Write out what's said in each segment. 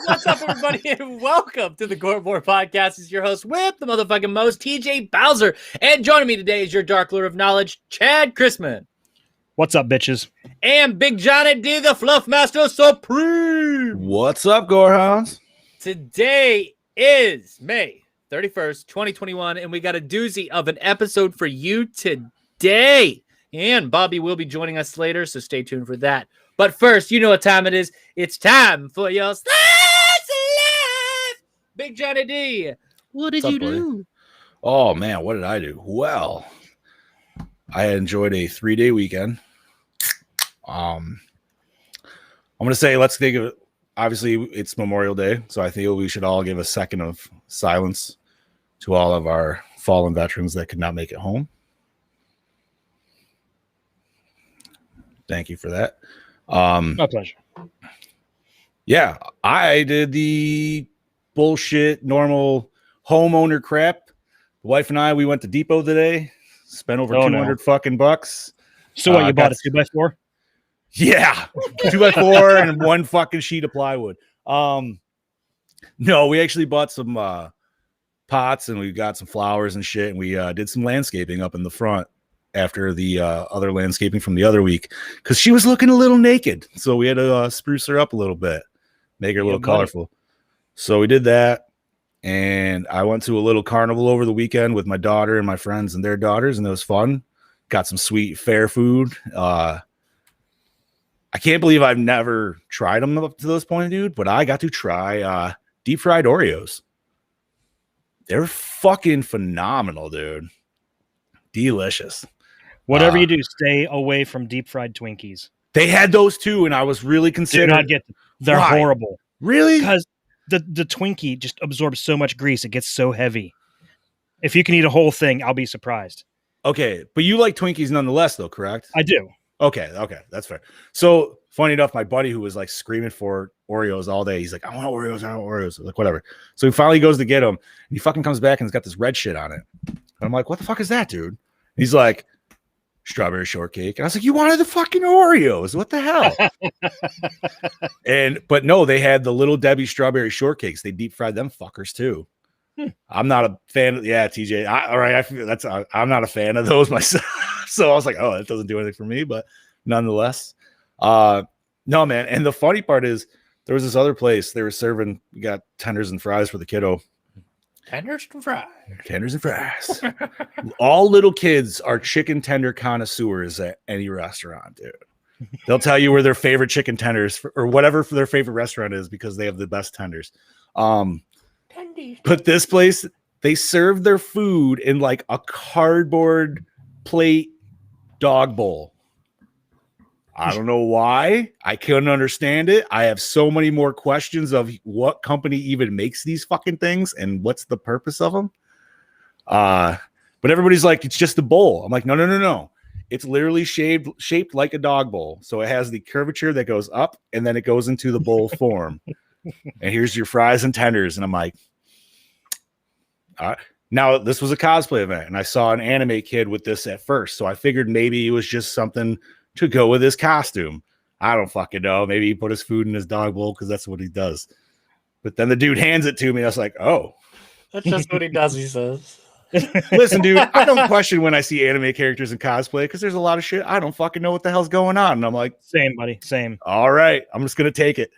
What's up, everybody, and welcome to the Gore Podcast. It's your host with the motherfucking most, TJ Bowser. And joining me today is your Dark Lord of Knowledge, Chad Chrisman. What's up, bitches? And Big Johnny D, the Fluffmaster Supreme. What's up, Gorehounds? Today is May 31st, 2021, and we got a doozy of an episode for you today. And Bobby will be joining us later, so stay tuned for that. But first, you know what time it is. It's time for your Slice of Life. Big Johnny D, what did you do? Oh, man, what did I do? Well, I enjoyed a 3-day weekend. I'm going to say, let's think of it. Obviously, it's Memorial Day, so I think we should all give a second of silence to all of our fallen veterans that could not make it home. Thank you for that. My pleasure. Yeah, I did the bullshit normal homeowner crap. The wife and I, we went to Depot today, spent over 200 fucking bucks. So what, you bought a 2x4? Yeah, 2x4 and one fucking sheet of plywood. No, we actually bought some pots and we got some flowers and shit, and we did some landscaping up in the front after the other landscaping from the other week because she was looking a little naked, so we had to spruce her up a little bit, make her a little colorful. So we did that, and I went to a little carnival over the weekend with my daughter and my friends and their daughters, and it was fun. Got some sweet fair food. I can't believe I've never tried them up to this point, dude, but I got to try deep fried Oreos. They're fucking phenomenal, dude. Delicious. Whatever you do, stay away from deep fried Twinkies. They had those too, and I was really considering. Do not get them. They're horrible. Really? Because the Twinkie just absorbs so much grease. It gets so heavy. If you can eat a whole thing, I'll be surprised. Okay, but you like Twinkies nonetheless, though, correct? I do. Okay, that's fair. So, funny enough, my buddy who was like screaming for Oreos all day, he's like, I want Oreos. Like, whatever. So he finally goes to get them, and he fucking comes back and it's got this red shit on it. And I'm like, what the fuck is that, dude? And he's like, strawberry shortcake. And I was like, you wanted the fucking Oreos. What the hell? But no, they had the Little Debbie strawberry shortcakes. They deep fried them fuckers too. I'm not a fan of, TJ. All right. I'm not a fan of those myself. So I was like, oh, that doesn't do anything for me, but nonetheless, no, man. And the funny part is there was this other place they were serving. We got tenders and fries for the kiddo. Tenders and fries. All little kids are chicken tender connoisseurs at any restaurant, dude. They'll tell you where their favorite chicken tenders or whatever for their favorite restaurant is because they have the best tenders. But this place, they serve their food in like a cardboard plate dog bowl. I don't know why. I couldn't understand it. I have so many more questions of what company even makes these fucking things and what's the purpose of them. But everybody's like, it's just a bowl. I'm like, no. It's literally shaped like a dog bowl. So it has the curvature that goes up and then it goes into the bowl form. And here's your fries and tenders. And I'm like, now this was a cosplay event and I saw an anime kid with this at first. So I figured maybe it was just something to go with his costume. I don't fucking know. Maybe he put his food in his dog bowl because that's what he does. But then the dude hands it to me. I was like, oh. That's just what he does, he says. Listen, dude, I don't question when I see anime characters in cosplay because there's a lot of shit. I don't fucking know what the hell's going on. And I'm like, same, buddy. Same. All right. I'm just going to take it.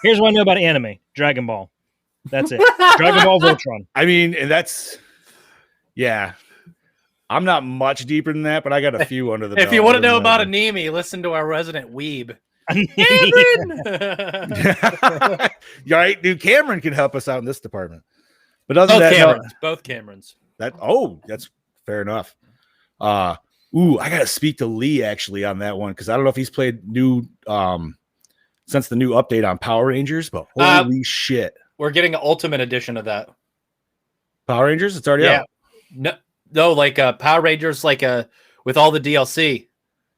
Here's what I know about anime. Dragon Ball. That's it. Dragon Ball Voltron. I mean, and that's, yeah. I'm not much deeper than that, but I got a few under the belt. If you want to know about Anime, listen to our resident weeb. Cameron! You're right, dude. Cameron can help us out in this department. But other than that, both Camerons. That's fair enough. I gotta speak to Lee actually on that one because I don't know if he's played since the new update on Power Rangers, but holy shit. We're getting an ultimate edition of that. Power Rangers? It's already out. No, like Power Rangers, with all the DLC.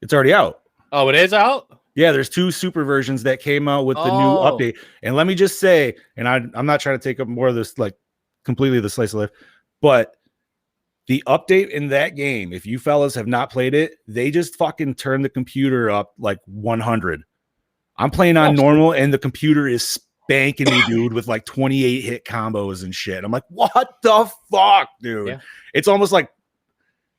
It's already out. Oh, it is out? Yeah, there's 2 super versions that came out with the new update. And let me just say, and I'm not trying to take up more of this, like completely the slice of life, but the update in that game, if you fellas have not played it, they just fucking turn the computer up like 100. I'm playing on normal and the computer is banking me, dude, with like 28 hit combos and shit. I'm like, what the fuck, dude? Yeah. It's almost like,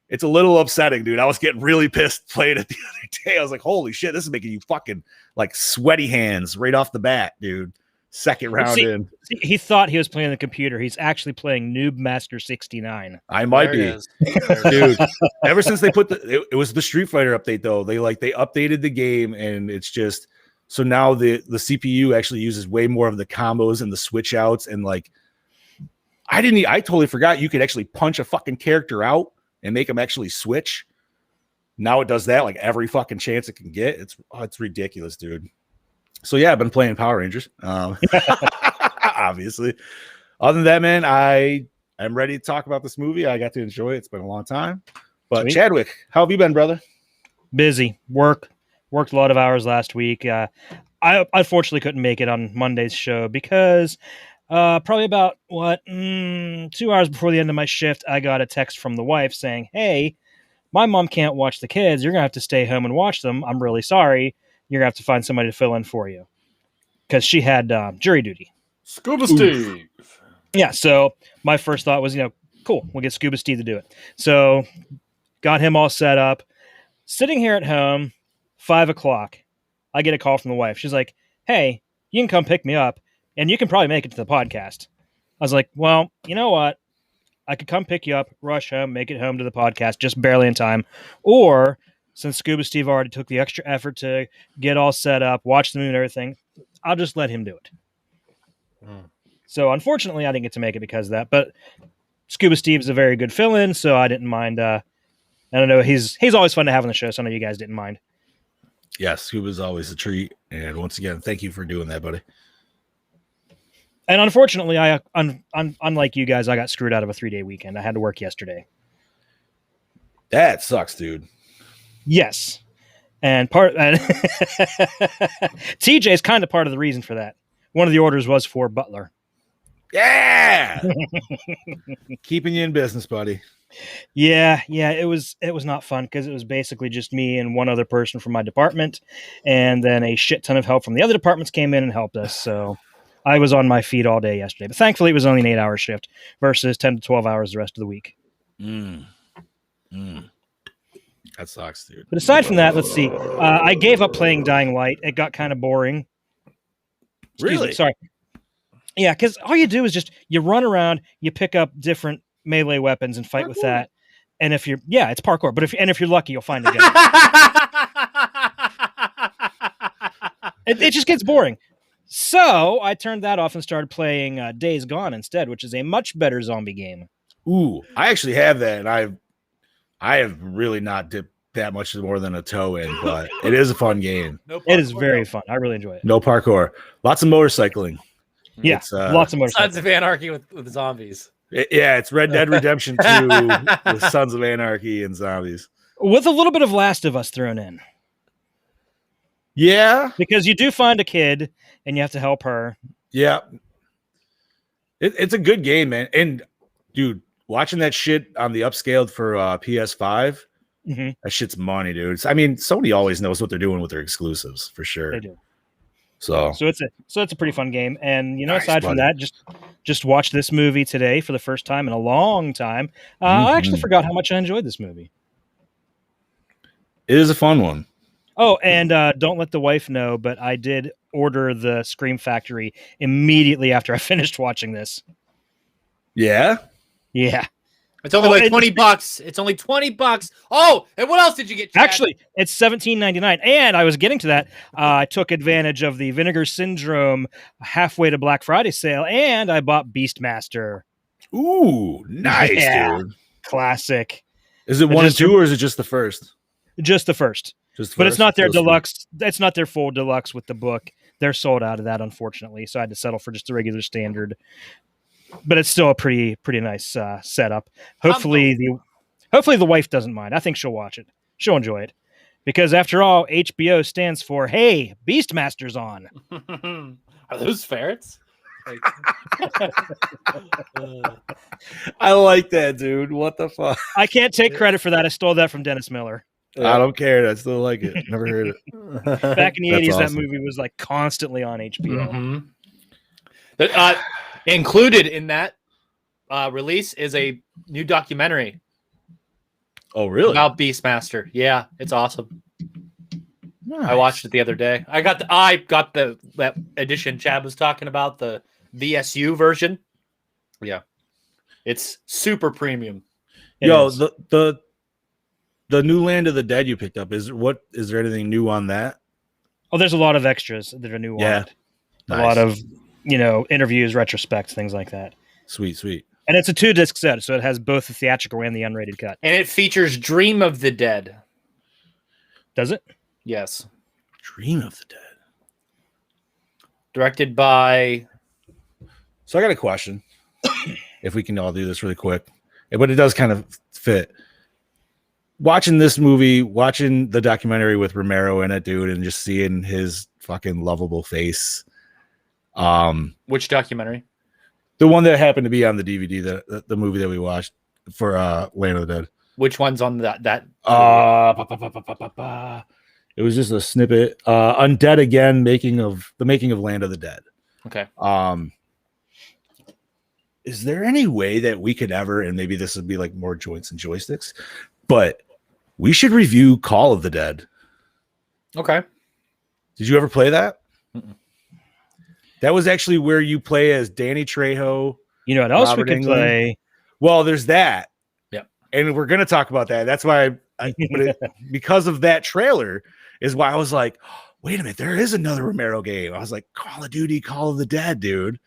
it's a little upsetting, dude. I was getting really pissed playing it the other day. I was like, holy shit, this is making you fucking like sweaty hands right off the bat, dude. Second round in. He thought he was playing the computer. He's actually playing Noob Master 69. I might be. Dude, ever since they put it was the Street Fighter update though. They updated the game, and it's just so now the CPU actually uses way more of the combos and the switch outs, and like I totally forgot you could actually punch a fucking character out and make them actually switch. Now it does that like every fucking chance it can get. It's ridiculous, dude. So yeah, I've been playing Power Rangers. Obviously. Other than that, man, I am ready to talk about this movie. I got to enjoy it. It's been a long time. But Sweet. Chadwick, how have you been, brother? Busy. Worked a lot of hours last week. I unfortunately couldn't make it on Monday's show because probably about 2 hours before the end of my shift, I got a text from the wife saying, "Hey, my mom can't watch the kids. You're gonna have to stay home and watch them. I'm really sorry. You're gonna have to find somebody to fill in for you," because she had jury duty. Scuba Steve. Yeah, so my first thought was, cool, we'll get Scuba Steve to do it. So got him all set up. Sitting here at home, 5:00, I get a call from the wife. She's like, "Hey, you can come pick me up, and you can probably make it to the podcast." I was like, well, you know what? I could come pick you up, rush home, make it home to the podcast just barely in time. Or since Scuba Steve already took the extra effort to get all set up, watch the movie and everything, I'll just let him do it. So unfortunately, I didn't get to make it because of that. But Scuba Steve's a very good fill-in, so I didn't mind. I don't know. He's always fun to have on the show, so I know you guys didn't mind. Yes, Scuba's always a treat. And once again, thank you for doing that, buddy. And unfortunately, unlike you guys, I got screwed out of a 3-day weekend. I had to work yesterday. That sucks, dude. Yes. And TJ is kind of part of the reason for that. One of the orders was for Butler. Yeah. Keeping you in business, buddy. Yeah, it was not fun because it was basically just me and one other person from my department, and then a shit ton of help from the other departments came in and helped us. So I was on my feet all day yesterday, but thankfully it was only an 8-hour shift versus 10 to 12 hours the rest of the week. That sucks, dude. But aside from that, let's see. I gave up playing Dying Light. It got kind of boring. Excuse me, sorry. Yeah, because all you do is just you run around, you pick up different melee weapons and fight with that. And if you're it's parkour. But if you're lucky, you'll find a gun. It just gets boring. So I turned that off and started playing Days Gone instead, which is a much better zombie game. Ooh, I actually have that, and I have really not dipped that much more than a toe in, but it is a fun game. It is very fun. I really enjoy it. No parkour. Lots of motorcycling. Yeah, lots of motorcycling. Sons of Anarchy with zombies. It's Red Dead Redemption 2 with Sons of Anarchy and zombies. With a little bit of Last of Us thrown in. Yeah. Because you do find a kid, and you have to help her. Yeah. It's a good game, man. And, dude, watching that shit on the upscaled for PS5, that shit's money, dude. Sony always knows what they're doing with their exclusives, for sure. They do. So it's a pretty fun game. And, aside from that, just watch this movie today for the first time in a long time. I actually forgot how much I enjoyed this movie. It is a fun one. Oh, and don't let the wife know, but I did order the Scream Factory immediately after I finished watching this. Yeah? Yeah. It's only $20. It's only $20. Oh, and what else did you get, Chad? Actually, it's $17.99. And I was getting to that. I took advantage of the Vinegar Syndrome halfway to Black Friday sale, and I bought Beastmaster. Ooh, nice, dude. Classic. Is it 1 and 2, or is it just the first? Just the first. But it's not their deluxe. It's not their full deluxe with the book. They're sold out of that, unfortunately. So I had to settle for just the regular standard. But it's still a pretty nice setup. Hopefully the wife doesn't mind. I think she'll watch it. She'll enjoy it. Because after all, HBO stands for, hey, Beastmaster's on. Are those ferrets? I like that, dude. What the fuck? I can't take credit for that. I stole that from Dennis Miller. I don't care. I still like it. Never heard it. Back in the 80s, awesome. that movie was like constantly on HBO. Included in that release is a new documentary. Oh, really? About Beastmaster. Yeah, it's awesome. Nice. I watched it the other day. I got that edition Chad was talking about, the VSU version. Yeah, it's super premium. The new Land of the Dead you picked up, is there anything new on that? Oh, there's a lot of extras that are new. Yeah, a lot of interviews, retrospects, things like that. Sweet. And it's a 2-disc set, so it has both the theatrical and the unrated cut. And it features Dream of the Dead. Does it? Yes. Dream of the Dead. Directed by... So I got a question. If we can all do this really quick. But it does kind of fit. Watching this movie, watching the documentary with Romero in it, dude, and just seeing his fucking lovable face. Which documentary? The one that happened to be on the DVD, the movie that we watched for Land of the Dead. Which one's on that? It was just a snippet. Undead Again, the making of Land of the Dead. Okay. Is there any way that we could ever, and maybe this would be like more joints and joysticks, but we should review Call of the Dead? Okay. Did you ever play that? Mm-mm. That was actually where you play as Danny Trejo. You know what else we could play? Well, there's that. Yep. And we're going to talk about that. That's why because of that trailer is why I was like, oh, wait a minute, there is another Romero game. I was like, Call of Duty, Call of the Dead, dude.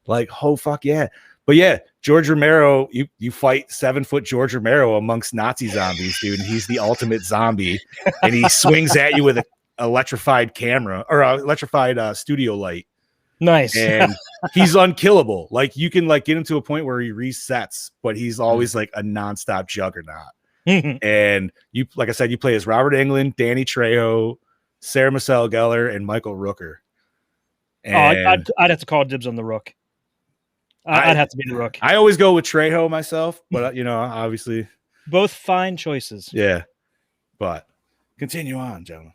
Like, oh, fuck yeah. But yeah, George Romero, you fight 7-foot George Romero amongst Nazi zombies, dude. And he's the ultimate zombie. And he swings at you with an electrified camera or electrified studio light. Nice. And he's unkillable. Like, you can like get him to a point where he resets, but he's always like a nonstop juggernaut. And you, like I said, you play as Robert Englund, Danny Trejo, Sarah Michelle Gellar, and Michael Rooker. And I'd have to call dibs on the Rook. I'd have to be the Rook. I always go with Trejo myself, but obviously both fine choices. Yeah. But continue on, gentlemen.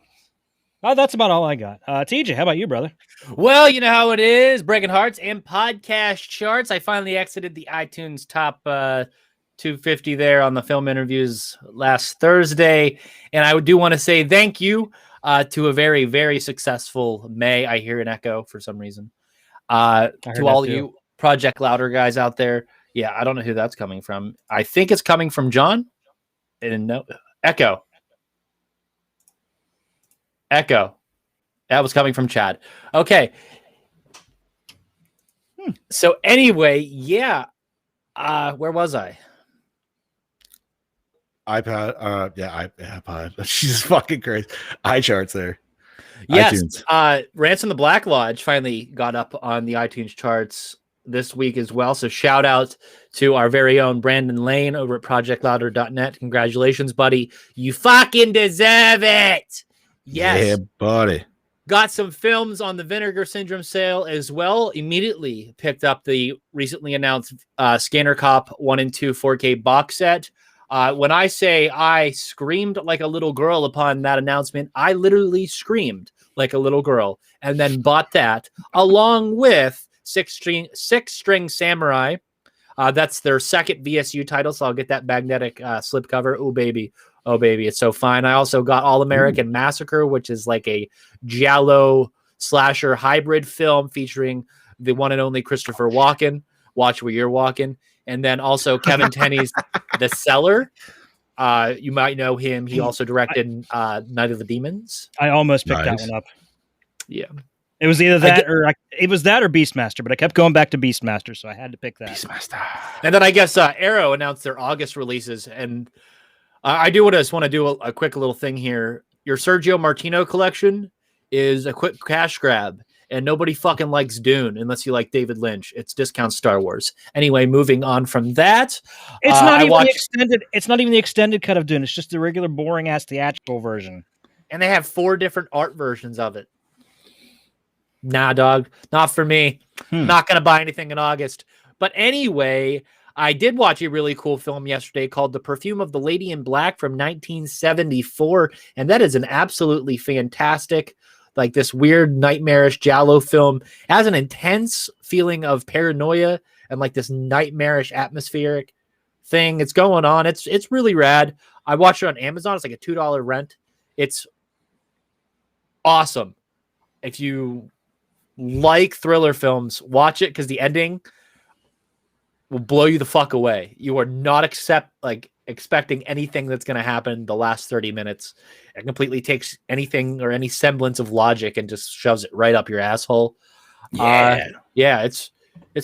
Oh, that's about all I got. TJ, how about you, brother? Well, you know how it is. Breaking hearts and podcast charts. I finally exited the iTunes top 250 there on the film interviews last Thursday. And I do want to say thank you to a very, very successful May. I hear an echo for some reason. To all you Project Louder guys out there. Yeah, I don't know who that's coming from. I think it's coming from John. And no, Echo. That was coming from Chad. Okay. So anyway, yeah. Where was I? iPod. iPod. She's fucking crazy. iCharts there. Yes. iTunes. Ransom the Black Lodge finally got up on the iTunes charts this week as well. So shout out to our very own Brandon Lane over at projectlouder.net. Congratulations, buddy. You fucking deserve it. Yes. Yeah, buddy. Got some films on the Vinegar Syndrome sale as well. Immediately picked up the recently announced Scanner Cop 1 and 2 4K box set. When I say I screamed like a little girl upon that announcement, I literally screamed like a little girl and then bought that along with Six String Samurai. That's their second VSU title, so I'll get that magnetic slipcover. Oh, baby. Oh, baby, it's so fine. I also got All American Massacre, which is like a giallo slasher hybrid film featuring the one and only Christopher Walken. Watch where you're walking. And then also Kevin Tenney's The Cellar. You might know him. He also directed Night of the Demons. I almost picked that one up. Yeah. It was either that it was that or Beastmaster, but I kept going back to Beastmaster, so I had to pick that. Beastmaster. And then I guess Arrow announced their August releases, and I just want to do a quick little thing here. Your Sergio Martino collection is a quick cash grab, and nobody fucking likes Dune unless you like David Lynch. It's discount Star Wars. Anyway, moving on from that, it's not even the extended. It's not even the extended cut of Dune. It's just the regular boring ass theatrical version. And they have 4 different art versions of it. Nah, dog, not for me. Not gonna buy anything in August. But anyway, I did watch a really cool film yesterday called The Perfume of the Lady in Black from 1974, and that is an absolutely fantastic like this weird nightmarish giallo film. It has an intense feeling of paranoia and like this nightmarish atmospheric thing. It's going on. It's really rad. I watched it on Amazon. It's like a $2 rent. It's awesome. If you like thriller films, watch it because the ending will blow you the fuck away. You are not expecting anything that's going to happen the last 30 minutes. It completely takes anything or any semblance of logic and just shoves it right up your asshole. Yeah, it's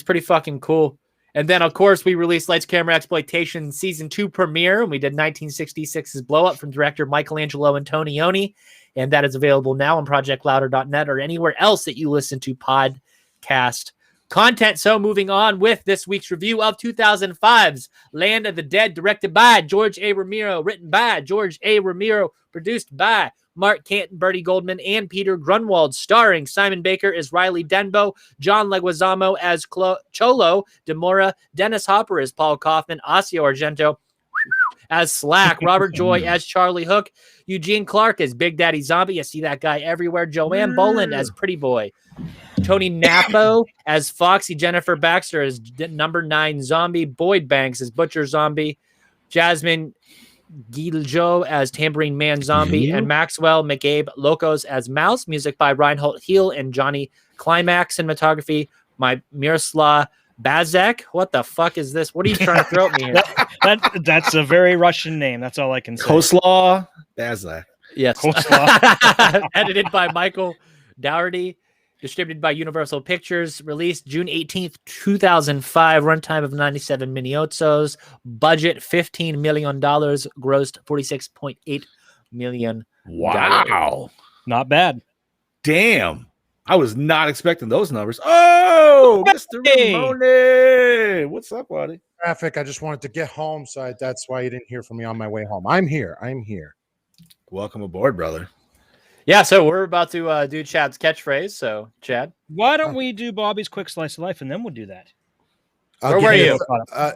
pretty fucking cool. And then, of course, we released Lights, Camera, Exploitation Season 2 premiere, and we did 1966's Blow Up from director Michelangelo Antonioni, and that is available now on projectlouder.net or anywhere else that you listen to podcast content. So moving on with this week's review of 2005's Land of the Dead, directed by George A. Romero, written by George A. Romero, produced by Mark Canton, Bertie Goldman, and Peter Grunwald, starring Simon Baker as Riley Denbo, John Leguizamo as Cholo de Mora, Dennis Hopper as Paul Kaufman, Osio Argento as Slack, Robert Joy as Charlie Hook, Eugene Clark as Big Daddy Zombie. You see that guy everywhere. Joanne Boland as Pretty Boy. Tony Napo as Foxy, Jennifer Baxter as Number 9 Zombie, Boyd Banks as Butcher Zombie, Jasmine Giljo as Tambourine Man Zombie, and Maxwell McCabe Locos as Mouse. Music by Reinhold Heel and Johnny Climax. Cinematography by Miroslav Bazek. What the fuck is this? What are you trying to throw at me here? That's a very Russian name. That's all I can say. Coleslaw Bazak. Yes. Coleslaw. Edited by Michael Dougherty. Distributed by Universal Pictures. Released June 18th, 2005. Runtime of 97 minutos. Budget $15 million. Grossed $46.8 million. Wow. Not bad. Damn. I was not expecting those numbers. Oh, Mr. Hey. Ramone. What's up, buddy? Traffic. I just wanted to get home, so that's why you didn't hear from me on my way home. I'm here. Welcome aboard, brother. Yeah, so we're about to do Chad's catchphrase. So, Chad. Why don't we do Bobby's quick slice of life and then we'll do that? I'll Where were give you?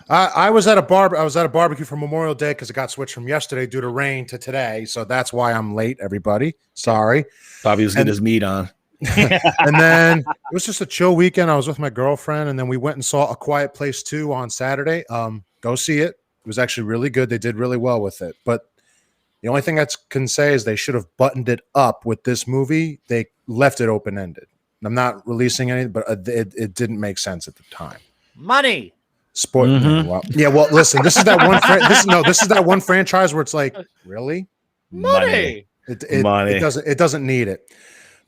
I was at a barbecue for Memorial Day because it got switched from yesterday due to rain to today, so that's why I'm late. Everybody, sorry. Bobby was getting his meat on. And then it was just a chill weekend. I was with my girlfriend, and then we went and saw A Quiet Place 2 on Saturday. Go see it. It was actually really good. They did really well with it. But the only thing I can say is they should have buttoned it up with this movie. They left it open-ended. I'm not releasing anything, but it didn't make sense at the time. Money. Sport. Well, yeah. Well, listen. This is that one. This is that one franchise where it's like, really, Money. Money. It doesn't need it.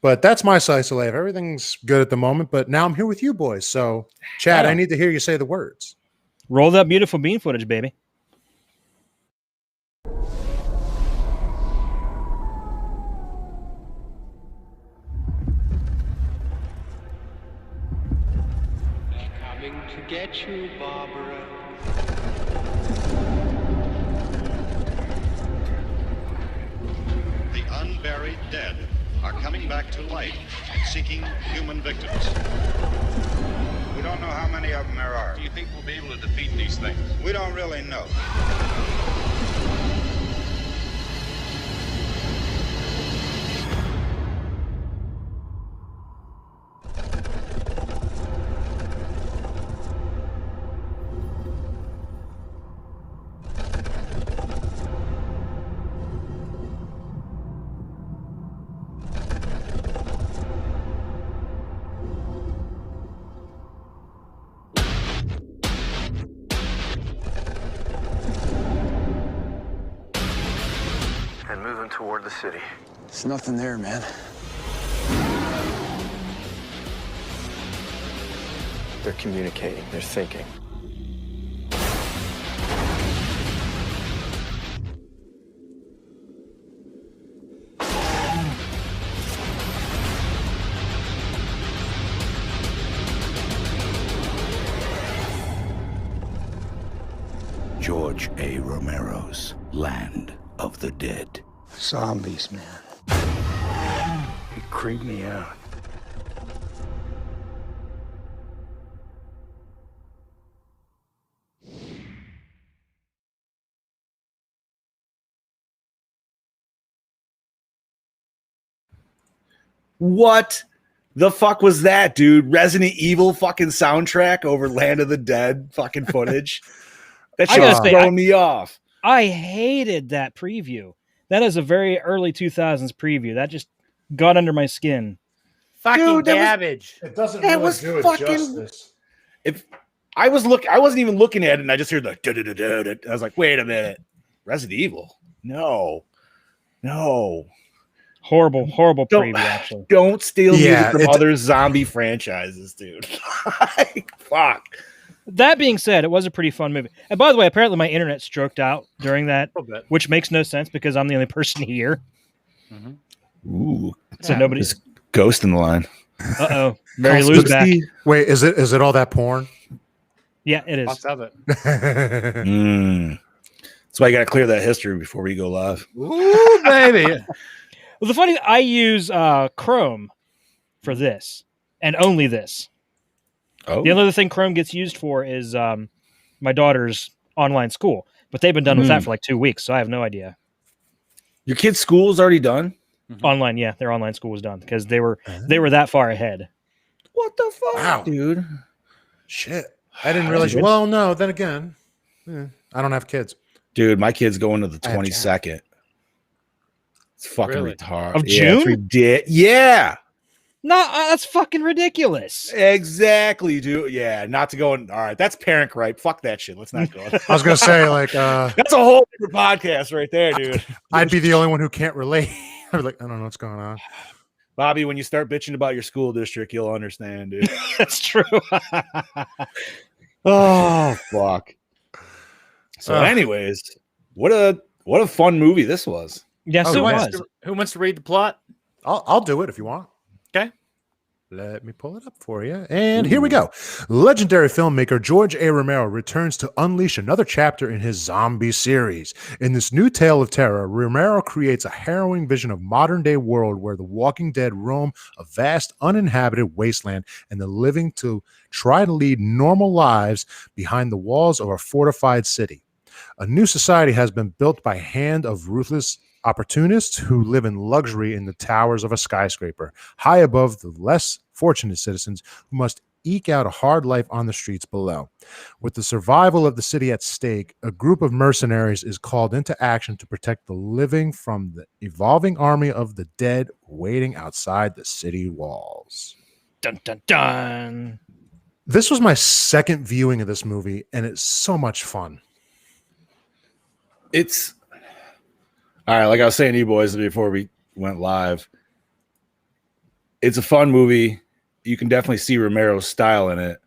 But that's my slice of life. Everything's good at the moment. But now I'm here with you boys. So, Chad, I need to hear you say the words. Roll that beautiful bean footage, baby. Coming to get you, Barbara. The unburied dead are coming back to life, seeking human victims. We don't know how many of them there are. Do you think we'll be able to defeat these things? We don't really know. And moving toward the city. There's nothing there, man. They're communicating, they're thinking. George A. Romero's Land of the Dead. Zombies, man. It creeped me out. What the fuck was that, dude? Resident Evil fucking soundtrack over Land of the Dead fucking footage. That shit was throwing me off. I hated that preview. That is a very early 2000s preview. That just got under my skin. Fucking Dude, garbage. It doesn't That really was do it fucking- justice. If I wasn't even looking at it, and I just heard the da-da-da-da-da. I was like, wait a minute. Resident Evil? No. Horrible preview, actually. Don't steal Yeah, music from other zombie franchises, dude. Like, fuck. That being said, it was a pretty fun movie. And by the way, apparently my internet stroked out during that, which makes no sense because I'm the only person here. Ooh. So nobody's ghost in the line. Uh-oh. Mary Lou's back. Wait, is it all that porn? Yeah, it is. Must have it. That's why you got to clear that history before we go live. Ooh, baby. Well, the funny thing, I use Chrome for this, and only this. Oh. The only other thing Chrome gets used for is my daughter's online school, but they've been done with that for like 2 weeks, so I have no idea. Your kid's school is already done? Online, yeah, their online school was done because they were that far ahead. What the fuck, Wow. dude? Shit. I didn't realize. Well, no, then again, I don't have kids. Dude, my kid's going to the 22nd. It's fucking retarded. Of June? Yeah. No, that's fucking ridiculous. Exactly, dude. Yeah, not to go in. All right, that's parent gripe. Fuck that shit. Let's not go. I was gonna say, like, that's a whole different podcast right there, dude. I'd be the only one who can't relate. I'd be like, I don't know what's going on. Bobby, when you start bitching about your school district, you'll understand, dude. That's true. Oh, fuck. So, anyways, what a fun movie this was. Yes, it was. Who wants to read the plot? I'll do it if you want. Okay. Let me pull it up for you. And here we go. Legendary filmmaker George A. Romero returns to unleash another chapter in his zombie series. In this new tale of terror, Romero creates a harrowing vision of modern-day world where the walking dead roam a vast, uninhabited wasteland and the living to try to lead normal lives behind the walls of a fortified city. A new society has been built by hand of ruthless opportunists who live in luxury in the towers of a skyscraper, high above the less fortunate citizens who must eke out a hard life on the streets below. With the survival of the city at stake, a group of mercenaries is called into action to protect the living from the evolving army of the dead waiting outside the city walls. Dun, dun, dun. This was my second viewing of this movie, and it's so much fun. It's all right, like I was saying to you boys before we went live, it's a fun movie. You can definitely see Romero's style in it,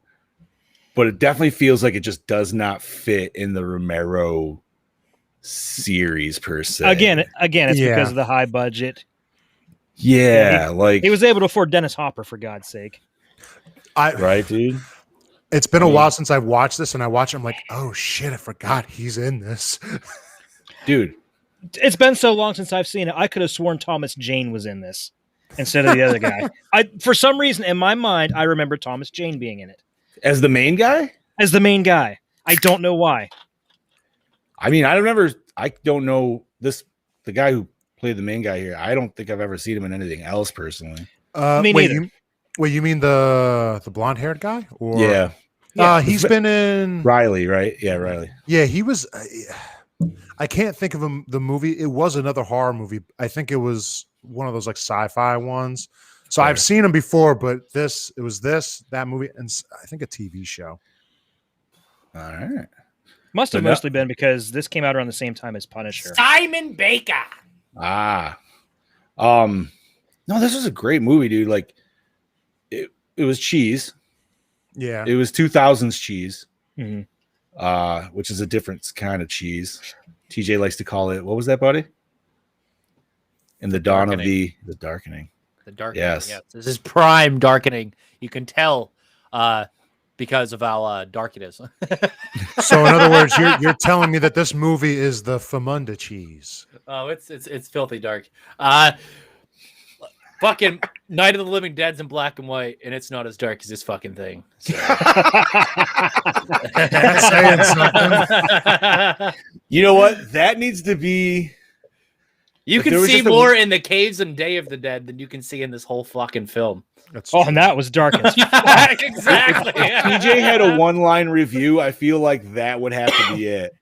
but it definitely feels like it just does not fit in the Romero series per se. Again, it's because of the high budget. Yeah, he was able to afford Dennis Hopper, for God's sake. Right, dude? It's been a while since I've watched this, and I watch it, I'm like, oh shit, I forgot he's in this. Dude. It's been so long since I've seen it. I could have sworn Thomas Jane was in this instead of the other guy. For some reason, in my mind, I remember Thomas Jane being in it. As the main guy? As the main guy. I don't know why. I mean, I don't know the guy who played the main guy here. I don't think I've ever seen him in anything else personally. Me neither. You mean the blonde-haired guy? Or Yeah. He's been in Riley, right? Yeah, Riley. Yeah, he was. I can't think of him. The movie. It was another horror movie. I think it was one of those like sci-fi ones. So I've seen him before, but it was that movie, and I think a TV show. All right. Must have mostly been because this came out around the same time as Punisher. Simon Baker. No, this was a great movie, dude. Like, it was cheese. Yeah, it was 2000s cheese. Mm-hmm. Which is a different kind of cheese. TJ likes to call it, what was that, buddy? In the dawn of the darkening. The darkening. Yes. This is prime darkening. You can tell because of how dark it is. So in other words, you're telling me that this movie is the Famunda cheese. Oh, it's filthy dark. Fucking Night of the Living Dead's in black and white, and it's not as dark as this fucking thing. So. That's saying something. You know what? That needs to be You If can there was see just a- more in the caves and Day of the Dead than you can see in this whole fucking film. That's Oh, true. and that was dark as Exactly. TJ had a one-line review, I feel like that would have to be it.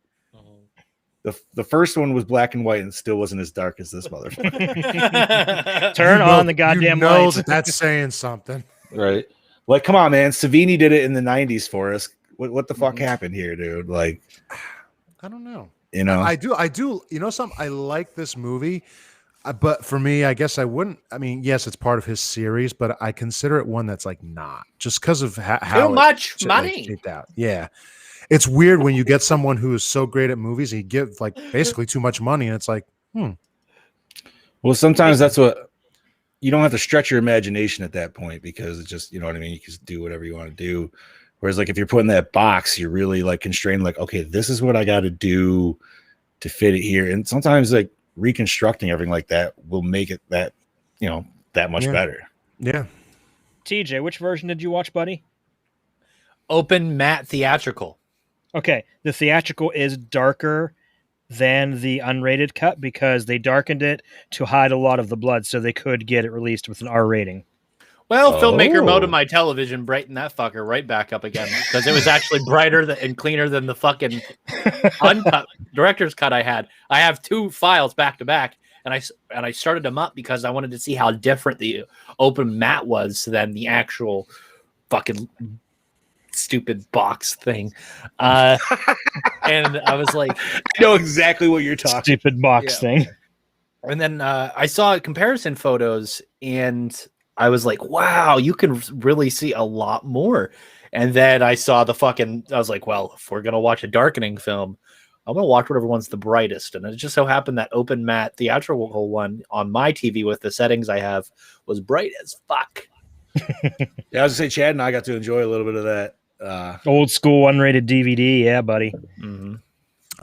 The first one was black and white and still wasn't as dark as this motherfucker. Turn on the goddamn lights. That's saying something. Right? Like, come on, man. Savini did it in the 90s for us. What the fuck happened here, dude? Like, I don't know. you know, I do. You know something? I like this movie, but for me, I guess I wouldn't. I mean, yes, it's part of his series, but I consider it one that's like not just because of how Too much money. Like, shaped out. Yeah, it's weird when you get someone who is so great at movies, and you give like basically too much money, and it's like, well, sometimes that's what you don't have to stretch your imagination at that point because it's just, you know what I mean? You can just do whatever you want to do. Whereas like if you're put in that box, you're really like constrained, like, okay, this is what I got to do to fit it here. And sometimes like reconstructing everything like that will make it that, you know, that much better. Yeah. TJ, which version did you watch, buddy? Open matte theatrical. Okay, the theatrical is darker than the unrated cut because they darkened it to hide a lot of the blood so they could get it released with an R rating. Well, filmmaker mode of my television brightened that fucker right back up again because it was actually brighter and cleaner than the fucking uncut director's cut I had. I have two files back to back, and I started them up because I wanted to see how different the open matte was than the actual fucking stupid box thing. And I was like, I know exactly what you're talking. Stupid box thing. And then I saw comparison photos and I was like, wow, you can really see a lot more. And then I saw I was like, well, if we're going to watch a darkening film, I'm going to watch whatever one's the brightest. And it just so happened that open matte theatrical one on my TV with the settings I have was bright as fuck. Yeah, I was gonna say Chad and I got to enjoy a little bit of that. Old school unrated DVD. Yeah, buddy. Mm-hmm.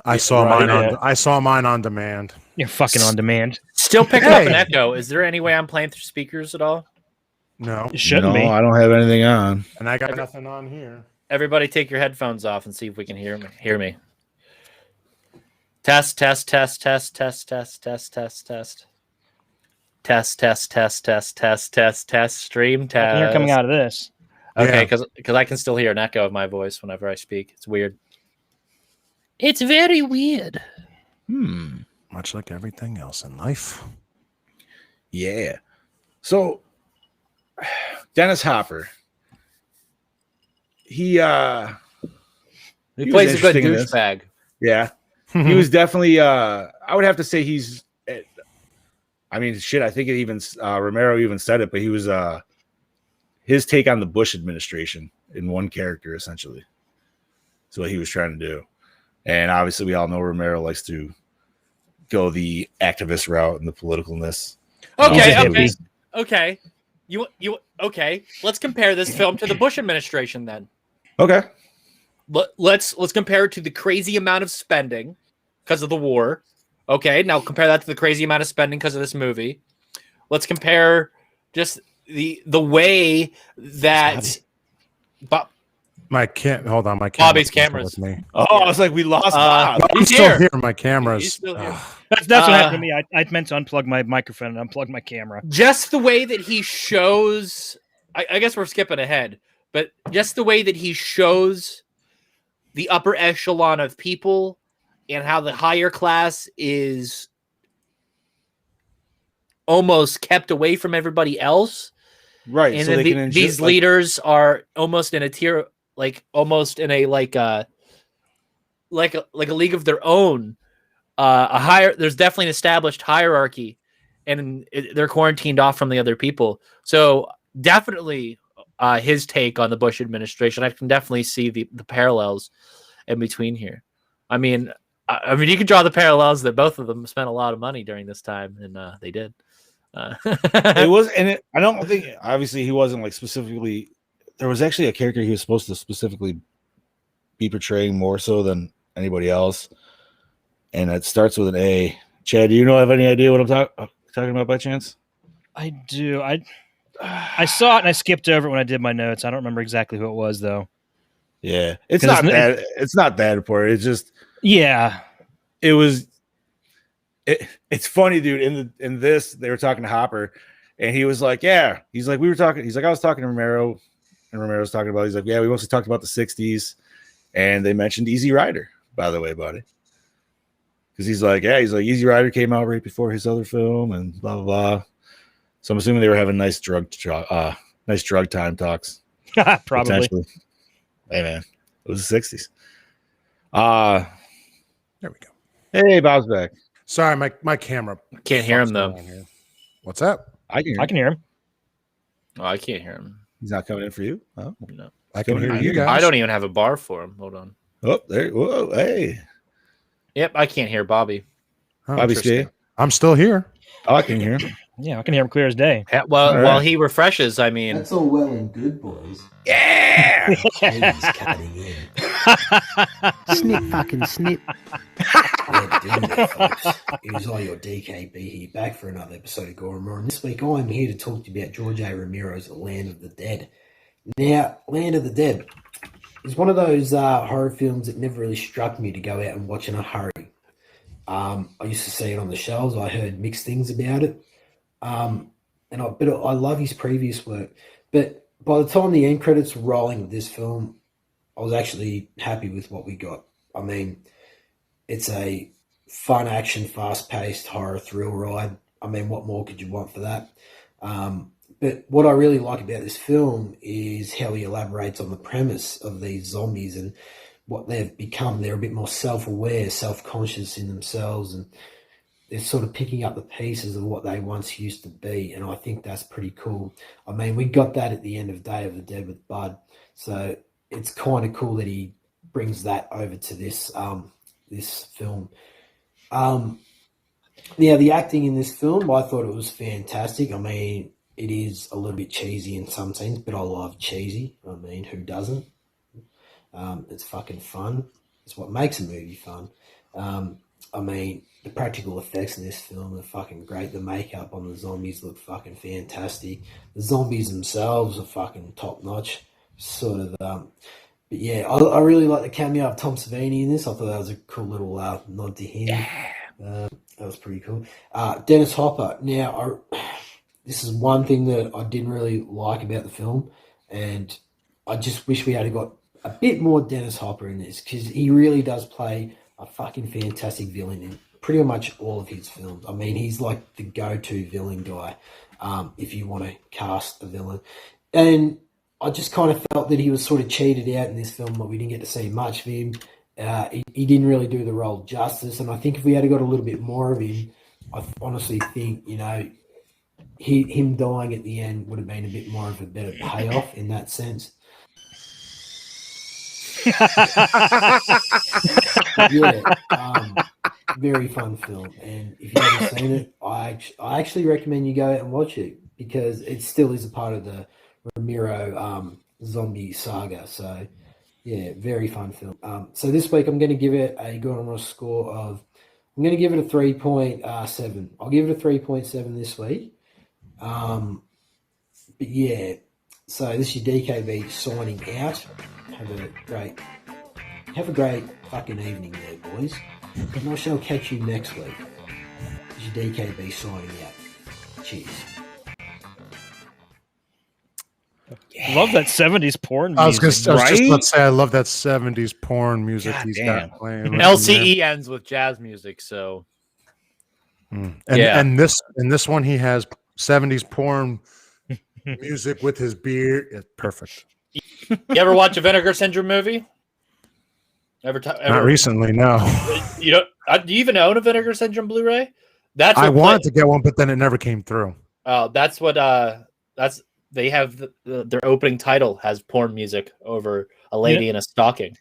I saw mine on demand. You're fucking on demand. Still picking up an echo. Is there any way I'm playing through speakers at all? No, It shouldn't be. I don't have anything on. and I got nothing on here. Everybody take your headphones off and see if we can hear me. Test, test, test, test, test, test, test, test, test. Test, test, test, test, test, test, test, stream I can hear test. coming out of this. Okay, because I can still hear an echo of my voice whenever I speak. It's weird. It's very weird. Much like everything else in life. Yeah. So Dennis Hopper. He He was plays a good interesting in this. douchebag. Yeah. He was definitely I would have to say he's I mean shit, I think it even Romero even said it, but he was his take on the Bush administration in one character essentially. That's what he was trying to do. And obviously we all know Romero likes to go the activist route and the politicalness. Okay. You okay? Let's compare this film to the Bush administration then. Okay. Let's compare it to the crazy amount of spending because of the war. Okay, now compare that to the crazy amount of spending because of this movie. Let's compare just the way that Hold on, my Bobby's camera's cameras. with me. Oh, I was like, we lost Bob. I'm He's still here. here. My camera's. He's still here. That's what happened to me. I meant to unplug my microphone and unplug my camera. Just the way that he shows, I guess we're skipping ahead, but just the way that he shows the upper echelon of people and how the higher class is almost kept away from everybody else. Right. And So then they can these leaders are almost in a tier, almost in a like a league of their own. There's definitely an established hierarchy, and they're quarantined off from the other people. So definitely his take on the Bush administration. I can definitely see the parallels in between here. I mean, you can draw the parallels that both of them spent a lot of money during this time, and they did. It was, and I don't think obviously he wasn't like specifically. There was actually a character he was supposed to specifically be portraying more so than anybody else, and it starts with an A. Chad, do you have any idea what I'm talking about by chance? I do. I saw it and I skipped over it when I did my notes. I don't remember exactly who it was though. Yeah, it's not that. It's not that important. It's just it it's funny, dude. In this, they were talking to Hopper, and he was like, "Yeah." He's like, "We were talking." He's like, "I was talking to Romero, and Romero's talking about." He's like, "Yeah, we mostly talked about the '60s, and they mentioned Easy Rider, by the way, buddy." Because he's like, Easy Rider came out right before his other film, and blah blah blah. So I'm assuming they were having nice drug time talks. Probably. Potentially. Hey man, it was the '60s. There we go. Hey, Bob's back. Sorry, my camera. Can't hear him fucks though. around here. What's up? I can hear him. Oh, I can't hear him. He's not coming in for you. Oh, No. I can hear I- you guys. I don't even have a bar for him. Hold on. Oh, there. Whoa, hey, Yep, I can't hear Bobby. Oh, Bobby interesting. Steve. I'm still here. Oh, I can hear him. Yeah, I can hear him clear as day. Yeah, well, All right. while he refreshes, I mean, That's all well and good, boys. Yeah. He's cutting in. Snip, fucking snip. Yeah, doing that, folks. It is I, your DKB here, back for another episode of Gore. And this week I'm here to talk to you about George A. Romero's Land of the Dead. Now, Land of the Dead is one of those horror films that never really struck me to go out and watch in a hurry. I used to see it on the shelves. I heard mixed things about it. But I love his previous work. But by the time the end credits were rolling with this film, I was actually happy with what we got. I mean, it's a fun action, fast-paced horror thrill ride. I mean, what more could you want for that? But what I really like about this film is how he elaborates on the premise of these zombies and what they've become. They're a bit more self-aware, self-conscious in themselves, and they're sort of picking up the pieces of what they once used to be, and I think that's pretty cool. I mean, we got that at the end of Day of the Dead with Bud, so it's kind of cool that he brings that over to this this film. Now, the acting in this film, I thought it was fantastic. I mean, it is a little bit cheesy in some scenes, but I love cheesy. I mean, who doesn't? It's fucking fun. It's what makes a movie fun. I mean, the practical effects in this film are fucking great. The makeup on the zombies look fucking fantastic. The zombies themselves are fucking top notch. Sort of, but yeah, I really like the cameo of Tom Savini in this. I thought that was a cool little nod to him. That was pretty cool. Dennis Hopper. Now, this is one thing that I didn't really like about the film, and I just wish we had got a bit more Dennis Hopper in this, because he really does play a fucking fantastic villain in pretty much all of his films. I mean, he's like the go-to villain guy if you want to cast a villain. And I just kind of felt that he was sort of cheated out in this film, but we didn't get to see much of him. He didn't really do the role justice, and I think if we had got a little bit more of him, I honestly think, him dying at the end would have been a bit more of a better payoff in that sense. Yeah, very fun film, and if you haven't seen it, I actually recommend you go out and watch it, because it still is a part of the Romero zombie saga. So yeah, very fun film. So this week I'm going to give it a Gore score of, I'm going to give it a 3.7. I'll give it a 3.7 this week. But yeah, so this is your DKB signing out. Have a great fucking evening there, boys. And I shall catch you next week. This is your DKB signing out. Cheers. Love that 70s porn music. I was just right? about to say, I love that 70s porn music God he's damn. got playing. LCE ends with jazz music, so And Yeah. and this one he has 70s porn music with his beard. It's perfect. you ever watch a Vinegar Syndrome movie? Not recently, no. You don't? Do you even own a Vinegar Syndrome Blu-ray? That's I what wanted to get one, but then it never came through. Oh, that's what. That's they have their opening title has porn music over a lady in a stocking.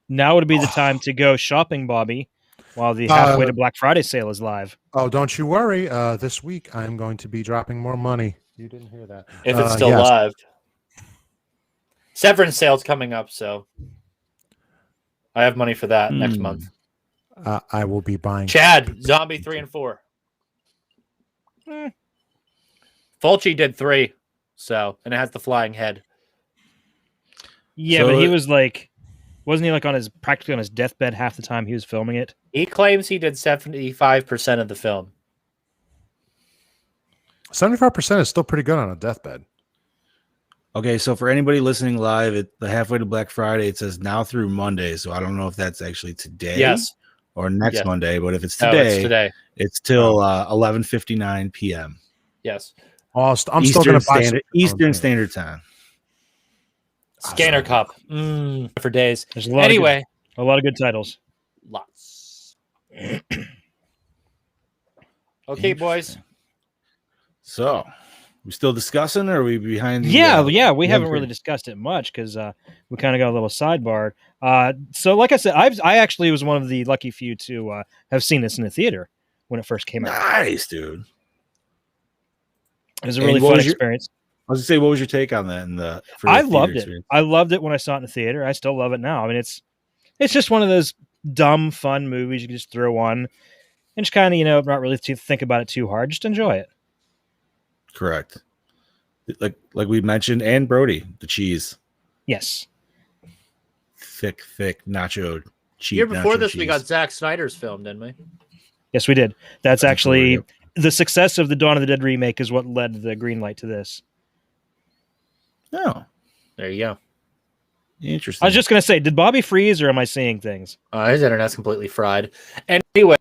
Now would be the time to go shopping, Bobby, while the halfway to Black Friday sale is live. Oh, don't you worry. This week I'm going to be dropping more money. You didn't hear that. If it's still yes. live. Severance sale's coming up, so I have money for that next month. I will be buying. Chad, Zombie 3 and 4. Fulci did 3, so, and it has the flying head. Yeah, So but he it- was like Wasn't he like practically on his deathbed half the time he was filming it? He claims he did 75% of the film. 75% is still pretty good on a deathbed. Okay, so for anybody listening live at the halfway to Black Friday, it says now through Monday. So I don't know if that's actually today Yes. or next Yes. Monday, but if it's No, today, it's today. it's till 11:59 p.m. Yes. I'm still going to buy Eastern Standard Time. Scanner Cup. For days. There's a lot of good titles. Lots. Okay, boys. So, we still discussing, or are we behind? We haven't really discussed it much because we kind of got a little sidebarred. So, like I said, I actually was one of the lucky few to have seen this in the theater when it first came out. Nice, dude. It was a really fun experience. I was gonna say, what was your take on that? I loved it. I loved it when I saw it in the theater. I still love it now. I mean, it's just one of those dumb, fun movies you can just throw on and just kind of, not really think about it too hard. Just enjoy it. Correct. Like we mentioned, and Brody, the cheese. Yes. Thick nacho cheese. Year before this, we got Zack Snyder's film, didn't we? Yes, we did. That's actually the success of the Dawn of the Dead remake is what led the green light to this. Oh, there you go. Interesting. I was just gonna say, did Bobby freeze, or am I seeing things? His internet's completely fried. Anyway,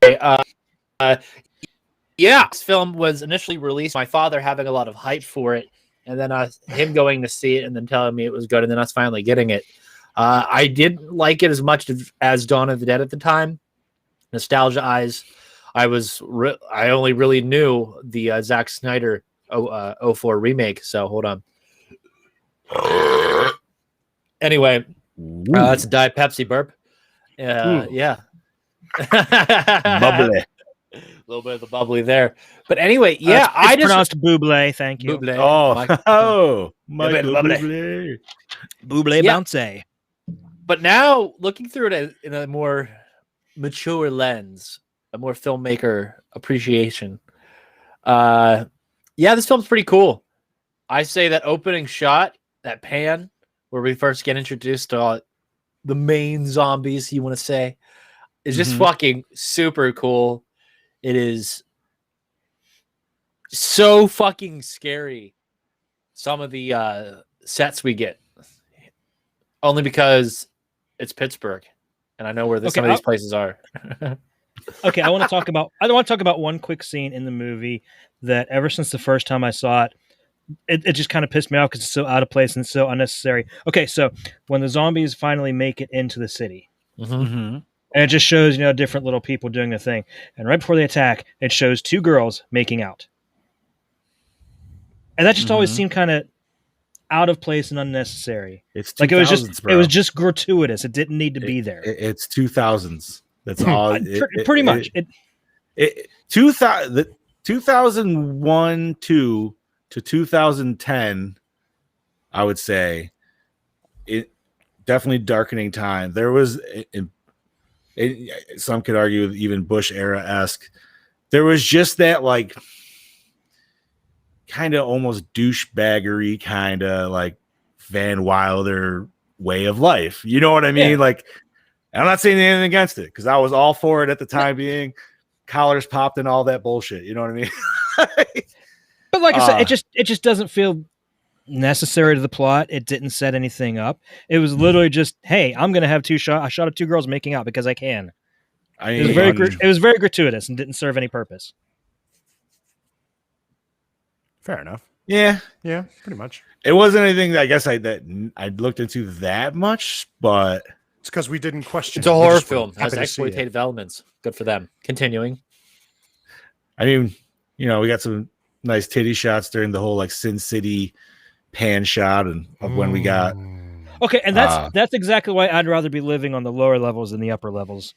this film was initially released. My father having a lot of hype for it, and then him going to see it and then telling me it was good, and then us finally getting it. I didn't like it as much as Dawn of the Dead at the time. Nostalgia eyes, I only really knew the Zack Snyder 04 remake. So hold on. Anyway, it's a Diet Pepsi burp. Yeah. Bubbly. A little bit of the bubbly there. But anyway, It's pronounced buble. Thank you. Buble. Michael Bublé. Buble bounce. But now, looking through it in a more mature lens, a more filmmaker appreciation, this film's pretty cool. I say that opening shot, that pan, where we first get introduced to the main zombies, you want to say, is just fucking super cool. It is so fucking scary. Some of the sets we get, only because it's Pittsburgh, and I know where some of these places are. Okay, I want to talk about one quick scene in the movie that ever since the first time I saw it, it just kind of pissed me off because it's so out of place and so unnecessary. Okay, so when the zombies finally make it into the city, and it just shows, different little people doing their thing. And right before they attack, it shows two girls making out. And that just always seemed kind of out of place and unnecessary. It's like it was just gratuitous. It didn't need to be there. It's 2000s. That's all. Pretty much. 2001 to 2010, I would say, it definitely darkening time. There was, some could argue even Bush era-esque. There was just that like kind of almost douchebaggery kind of like Van Wilder way of life. You know what I mean? Yeah. Like, I'm not saying anything against it because I was all for it at the time being. Collars popped and all that bullshit. You know what I mean? But like I said, it just doesn't feel necessary to the plot. It didn't set anything up. It was literally just, hey, I'm gonna have a shot of two girls making out because I can. It was very gratuitous and didn't serve any purpose. Fair enough. Yeah, pretty much. It wasn't anything that I guess I looked into that much, but it's because we didn't question. It's a horror film. Has exploitative elements. Good for them. Continuing. I mean, we got some nice titty shots during the whole like Sin City pan shot and of when we got. Okay, and that's exactly why I'd rather be living on the lower levels than the upper levels.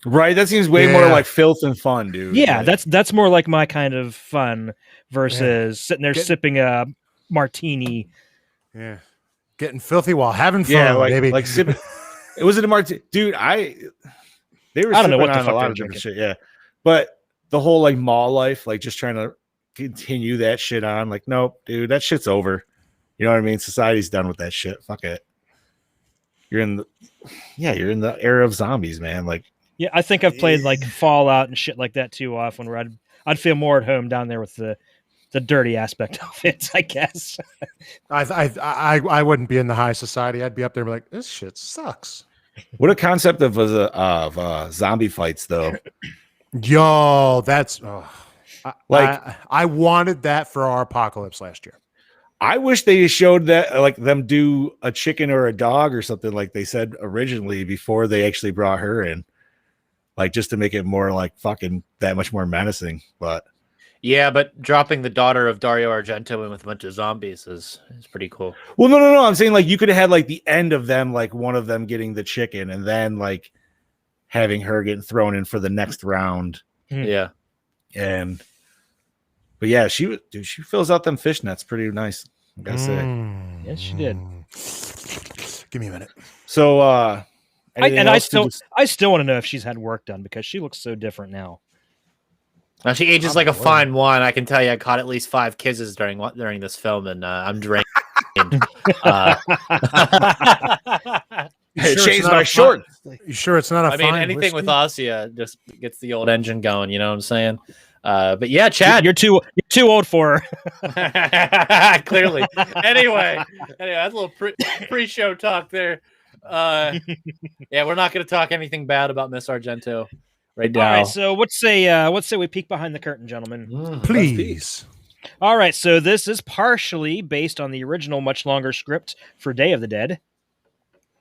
Right, that seems way more like filth and fun, dude. Yeah, that's more like my kind of fun versus sitting there sipping a martini. Yeah, getting filthy while having fun, baby. Like sipping. It wasn't a martini, dude. They were. I don't know what the fuck a lot of different shit. Yeah, but the whole like mall life, like just trying to continue that shit on. Like, nope, dude, that shit's over. You know what I mean? Society's done with that shit. Fuck it. you're in the era of zombies, man. Like, Yeah, I think I've played like Fallout and shit like that too often, where I'd feel more at home down there with the dirty aspect of it, I guess. I wouldn't be in the high society. I'd be up there and be like, this shit sucks. what a concept of zombie fights, though. Yo, that's Like- I wanted that for our apocalypse last year. I wish they showed that, like, them do a chicken or a dog or something like they said originally before they actually brought her in, like, just to make it more like fucking that much more menacing. But Yeah, but dropping the daughter of Dario Argento in with a bunch of zombies is pretty cool. well, no. I'm saying, like, you could have had like the end of them, like one of them getting the chicken, and then like having her getting thrown in for the next round. Yeah. But yeah, she fills out them fishnets pretty nice, I gotta say. Yes, she did. Give me a minute. So I still just- want to know if she's had work done because she looks so different now. Now she ages like a fine wine. I can tell you, I caught at least 5 kisses during this film, and I'm drained. Hey, changed my short. You sure it's not a I mean, fine anything with whiskey? Ossia just gets the old engine going. You know what I'm saying? But yeah, Chad, You're too old for her. clearly. Anyway, that's a little pre-show talk there. Yeah, we're not going to talk anything bad about Miss Argento right now. All right, so let's say we peek behind the curtain, gentlemen. Please. All right, so this is partially based on the original, much longer script for Day of the Dead.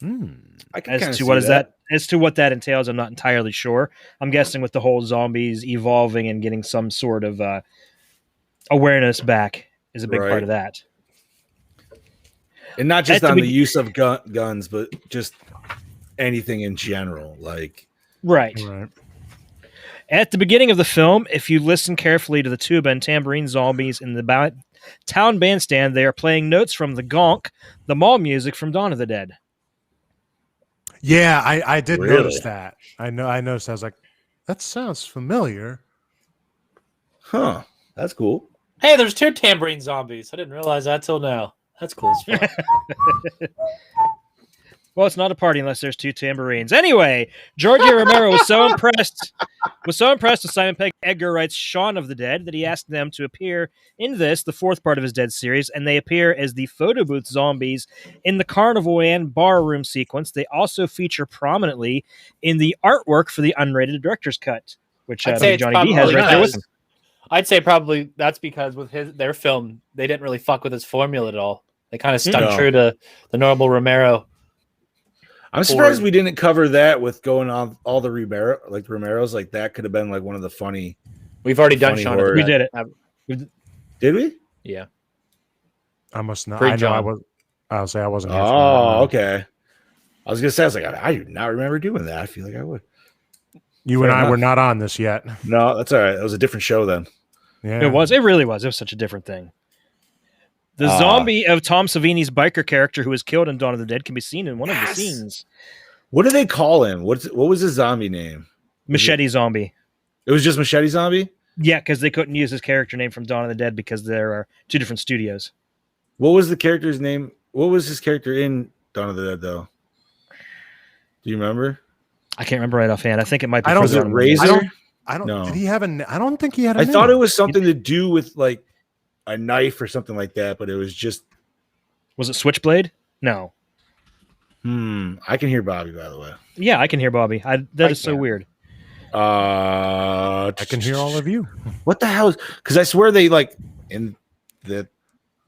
I can As kinda to see what is that. as to what that entails, I'm not entirely sure. I'm guessing with the whole zombies evolving and getting some sort of awareness back is a big part Right. of that. And not just At the on the be- use of guns, but just anything in general. Like, Right. At the beginning of the film, if you listen carefully to the tuba and tambourine zombies in the town bandstand, they are playing notes from the gonk, the mall music from Dawn of the Dead. Yeah, I did Really? notice that. I noticed. I was like, that sounds familiar. huh? That's cool. Hey, there's 2 tambourine zombies. I didn't realize that till now. That's cool as fuck. Well, it's not a party unless there's 2 tambourines. Anyway, George A. Romero was so impressed with Simon Pegg, Edgar Wright's Shaun of the Dead, that he asked them to appear in this, the 4th part of his Dead series, and they appear as the photo booth zombies in the carnival and bar room sequence. They also feature prominently in the artwork for the unrated director's cut, which I'd say it's Johnny D has probably right there with him. I'd say probably that's because with their film, they didn't really fuck with his formula at all. They kind of stuck No. true to the normal Romero. I'm surprised we didn't cover that with going on all the Romeros. Like, that could have been like one of the funny. We've already done Funny Shaun of the word. We Dead. did it. Did we? Yeah. I must not. Free I know John. I was. I'll say I wasn't. Here for Oh, that. okay. I was gonna say, I was like, I do not remember doing that. I feel like I would. You Fair and I enough. were not on this yet. No, that's all right. It was a different show then. Yeah, It was. It really was. It was such a different thing. The zombie of Tom Savini's biker character who was killed in Dawn of the Dead can be seen in one of the scenes. What do they call him? What was his zombie name? Machete Zombie. It was just Machete Zombie? Yeah, because they couldn't use his character name from Dawn of the Dead because there are 2 different studios. What was the character's name? What was his character in Dawn of the Dead, though? Do you remember? I can't remember right offhand. I think it might be. I don't- further Was it on in the list. Razor? I don't. No. Did he have a? I don't think he had. A I name. thought it was something to do with like a knife or something like that, but it was just. Was it Switchblade? No. I can hear Bobby, by the way. Yeah, I can hear Bobby. That is so weird. I I can hear all of you. What the hell? Because I swear they like in the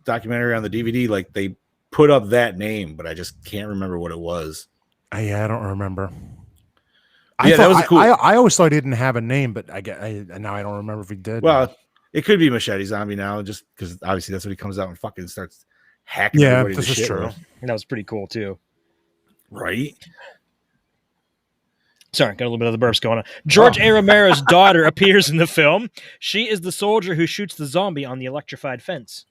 documentary on the DVD, like they put up that name, but I just can't remember what it was. Yeah, I don't remember. Yeah, that was cool. I always thought he didn't have a name, but now I don't remember if he did. Well, it could be Machete Zombie now, just because obviously that's what he comes out and fucking starts hacking. Yeah, everybody to this is shit true. with. That was pretty cool too. Right? Sorry, got a little bit of the burps going on. George A. Romero's daughter appears in the film. She is the soldier who shoots the zombie on the electrified fence.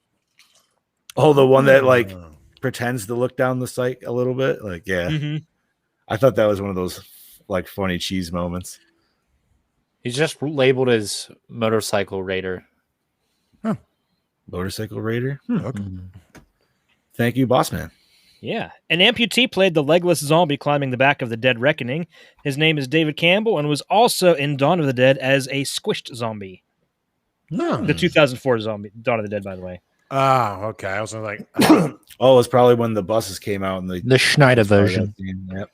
Oh, the one that like pretends to look down the sight a little bit. Like, yeah. Mhm. I thought that was one of those like funny cheese moments. He's just labeled as motorcycle raider. Motorcycle Raider. Okay. Thank you, boss man. Yeah. An amputee played the legless zombie climbing the back of the Dead Reckoning. His name is David Campbell and was also in Dawn of the Dead as a squished zombie. The 2004 zombie, Dawn of the Dead, by the way. Ah, okay. I was like, Oh, it's probably when the buses came out and The Schneider version. Yep.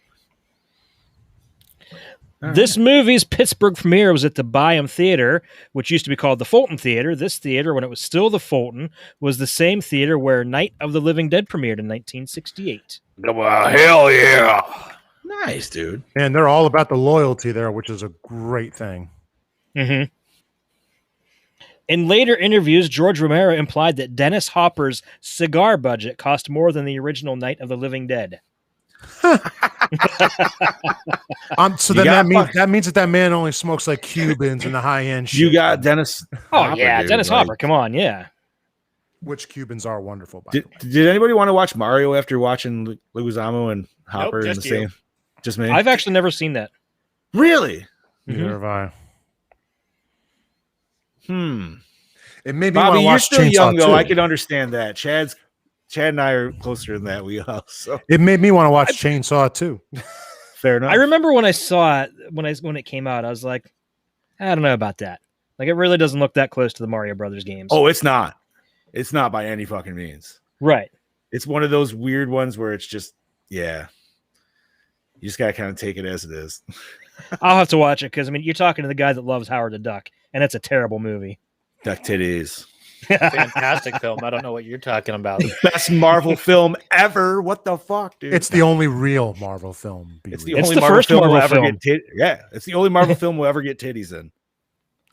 This movie's Pittsburgh premiere was at the Byam Theater, which used to be called the Fulton Theater. This theater, when it was still the Fulton, was the same theater where Night of the Living Dead premiered in 1968. Well, hell yeah. Nice, dude. and they're all about the loyalty there, which is a great thing. Mm-hmm. In later interviews, George Romero implied that Dennis Hopper's cigar budget cost more than the original Night of the Living Dead. So then that means that man only smokes like Cubans and the high end shit. You got Dennis. Oh, Hopper, yeah, dude, Dennis Hopper. Come on, yeah. Which Cubans are wonderful, by the way. Did anybody want to watch Mario after watching Leguizamo and Hopper in the just same? Just me? I've actually never seen that. Really? Neither have I. It made me Bobby, want to you're watch still Chainsaw young, though. 2. I can understand that. Chad and I are closer than that. We are. So. It made me want to watch Chainsaw 2. Fair enough. I remember when I saw it, when it came out, I was like, I don't know about that. Like, it really doesn't look that close to the Mario Brothers games. Oh, it's not. It's not by any fucking means. Right. It's one of those weird ones where it's just, yeah. You just got to kind of take it as it is. I'll have to watch it because, I mean, you're talking to the guy that loves Howard the Duck, and it's a terrible movie. Duck titties. Fantastic film. I don't know what you're talking about. Best Marvel film ever. What the fuck, dude? It's the only real Marvel film. It's real. the only Marvel film we'll ever get. Yeah, it's the only Marvel film we'll ever get titties in.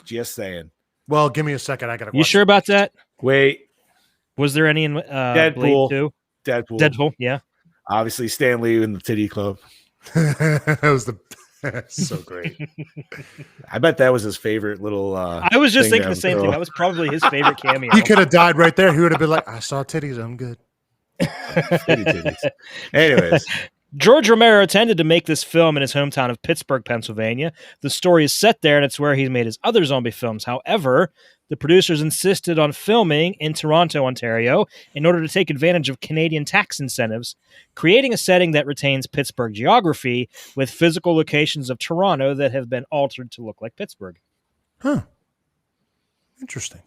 Just saying. Well, give me a second. I gotta. You sure about that? Wait. Was there any in Deadpool? Blade 2? Deadpool. Yeah. Obviously, Stan Lee in the Titty Club. That was so great. I bet that was his favorite little. I was just thinking the same thing. That was probably his favorite cameo. He could have died right there. He would have been like, "I saw titties. I'm good." Titties. Anyways. George Romero intended to make this film in his hometown of Pittsburgh, Pennsylvania. The story is set there, and it's where he's made his other zombie films. However, the producers insisted on filming in Toronto, Ontario, in order to take advantage of Canadian tax incentives, creating a setting that retains Pittsburgh geography with physical locations of Toronto that have been altered to look like Pittsburgh. Huh. Interesting.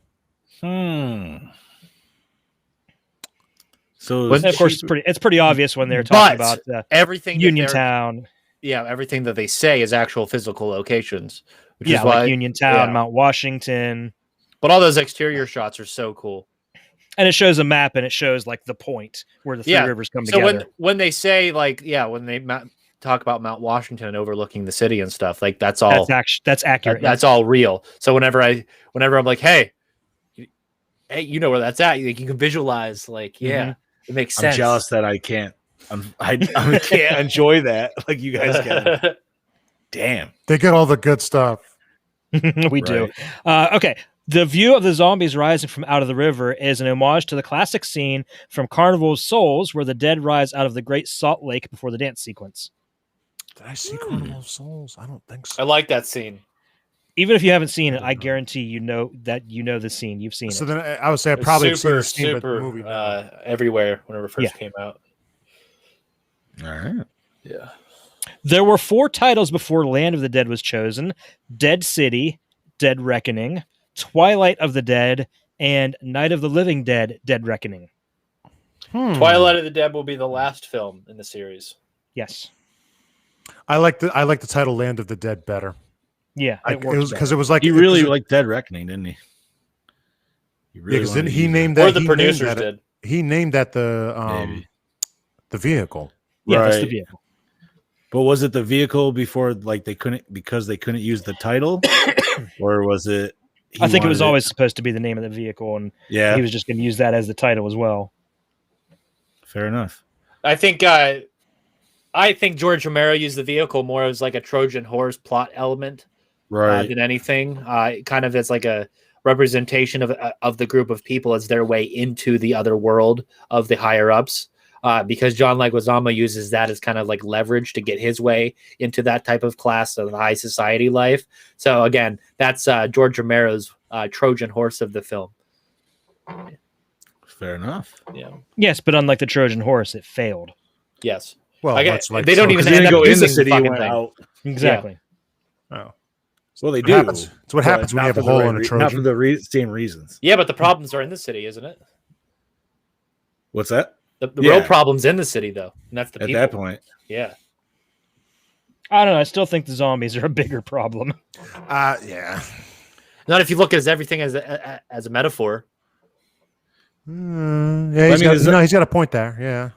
So, of course, it's pretty obvious when they're talking about everything Uniontown. Yeah, everything that they say is actual physical locations. Which Yeah, is why, like Uniontown, Mount Washington. But all those exterior shots are so cool. And it shows a map, and it shows like the point where the three rivers come together. So when they say when they talk about Mount Washington overlooking the city and stuff, like that's all that's accurate. That's all real. So whenever I'm like, hey, you know where that's at. You can visualize, like, it makes sense. I'm jealous that I can't. I can't enjoy that like you guys can. Damn, they get all the good stuff. We do. Okay. The view of the zombies rising from out of the river is an homage to the classic scene from Carnival of Souls where the dead rise out of the Great Salt Lake before the dance sequence. Did I see Carnival of Souls? I don't think so. I like that scene. Even if you haven't seen it, I guarantee you know the scene. You've seen it. So then I would say I probably have seen the scene, but the movie everywhere whenever it first came out. All right. Yeah. There were 4 titles before Land of the Dead was chosen: Dead City, Dead Reckoning, Twilight of the Dead, and Night of the Living Dead, Dead Reckoning. Twilight of the Dead will be the last film in the series. Yes. I like the title Land of the Dead better. Yeah, it was because it was like he really liked Dead Reckoning, didn't he? Because didn't he name that? Or the producers did. He named that the vehicle. Yeah, that's the vehicle. But was it the vehicle before, like they couldn't use the title, or was it? I think it was always supposed to be the name of the vehicle, and he was just going to use that as the title as well. Fair enough. I think George Romero used the vehicle more as like a Trojan horse plot element, right? Than anything. Kind of as like a representation of the group of people as their way into the other world of the higher ups. Because John Leguizamo uses that as kind of like leverage to get his way into that type of class of high society life. So again, that's George Romero's Trojan horse of the film. Fair enough. Yeah. Yes, but unlike the Trojan horse, it failed. Yes. Well, I much get, like they don't even Because they end didn't up go in using the city and fucking went thing. out. Exactly. Oh. Well, they What do. happens? It's what but happens when not you have for a the hole right in a not Trojan. for the same reasons. Yeah, but the problems are in the city, isn't it? What's that? The Yeah. real problem's in the city, though, and that's the At people. that point. Yeah. I don't know. I still think the zombies are a bigger problem. Yeah. Not if you look at everything as a metaphor. Yeah, I mean, he's got a point there. Yeah.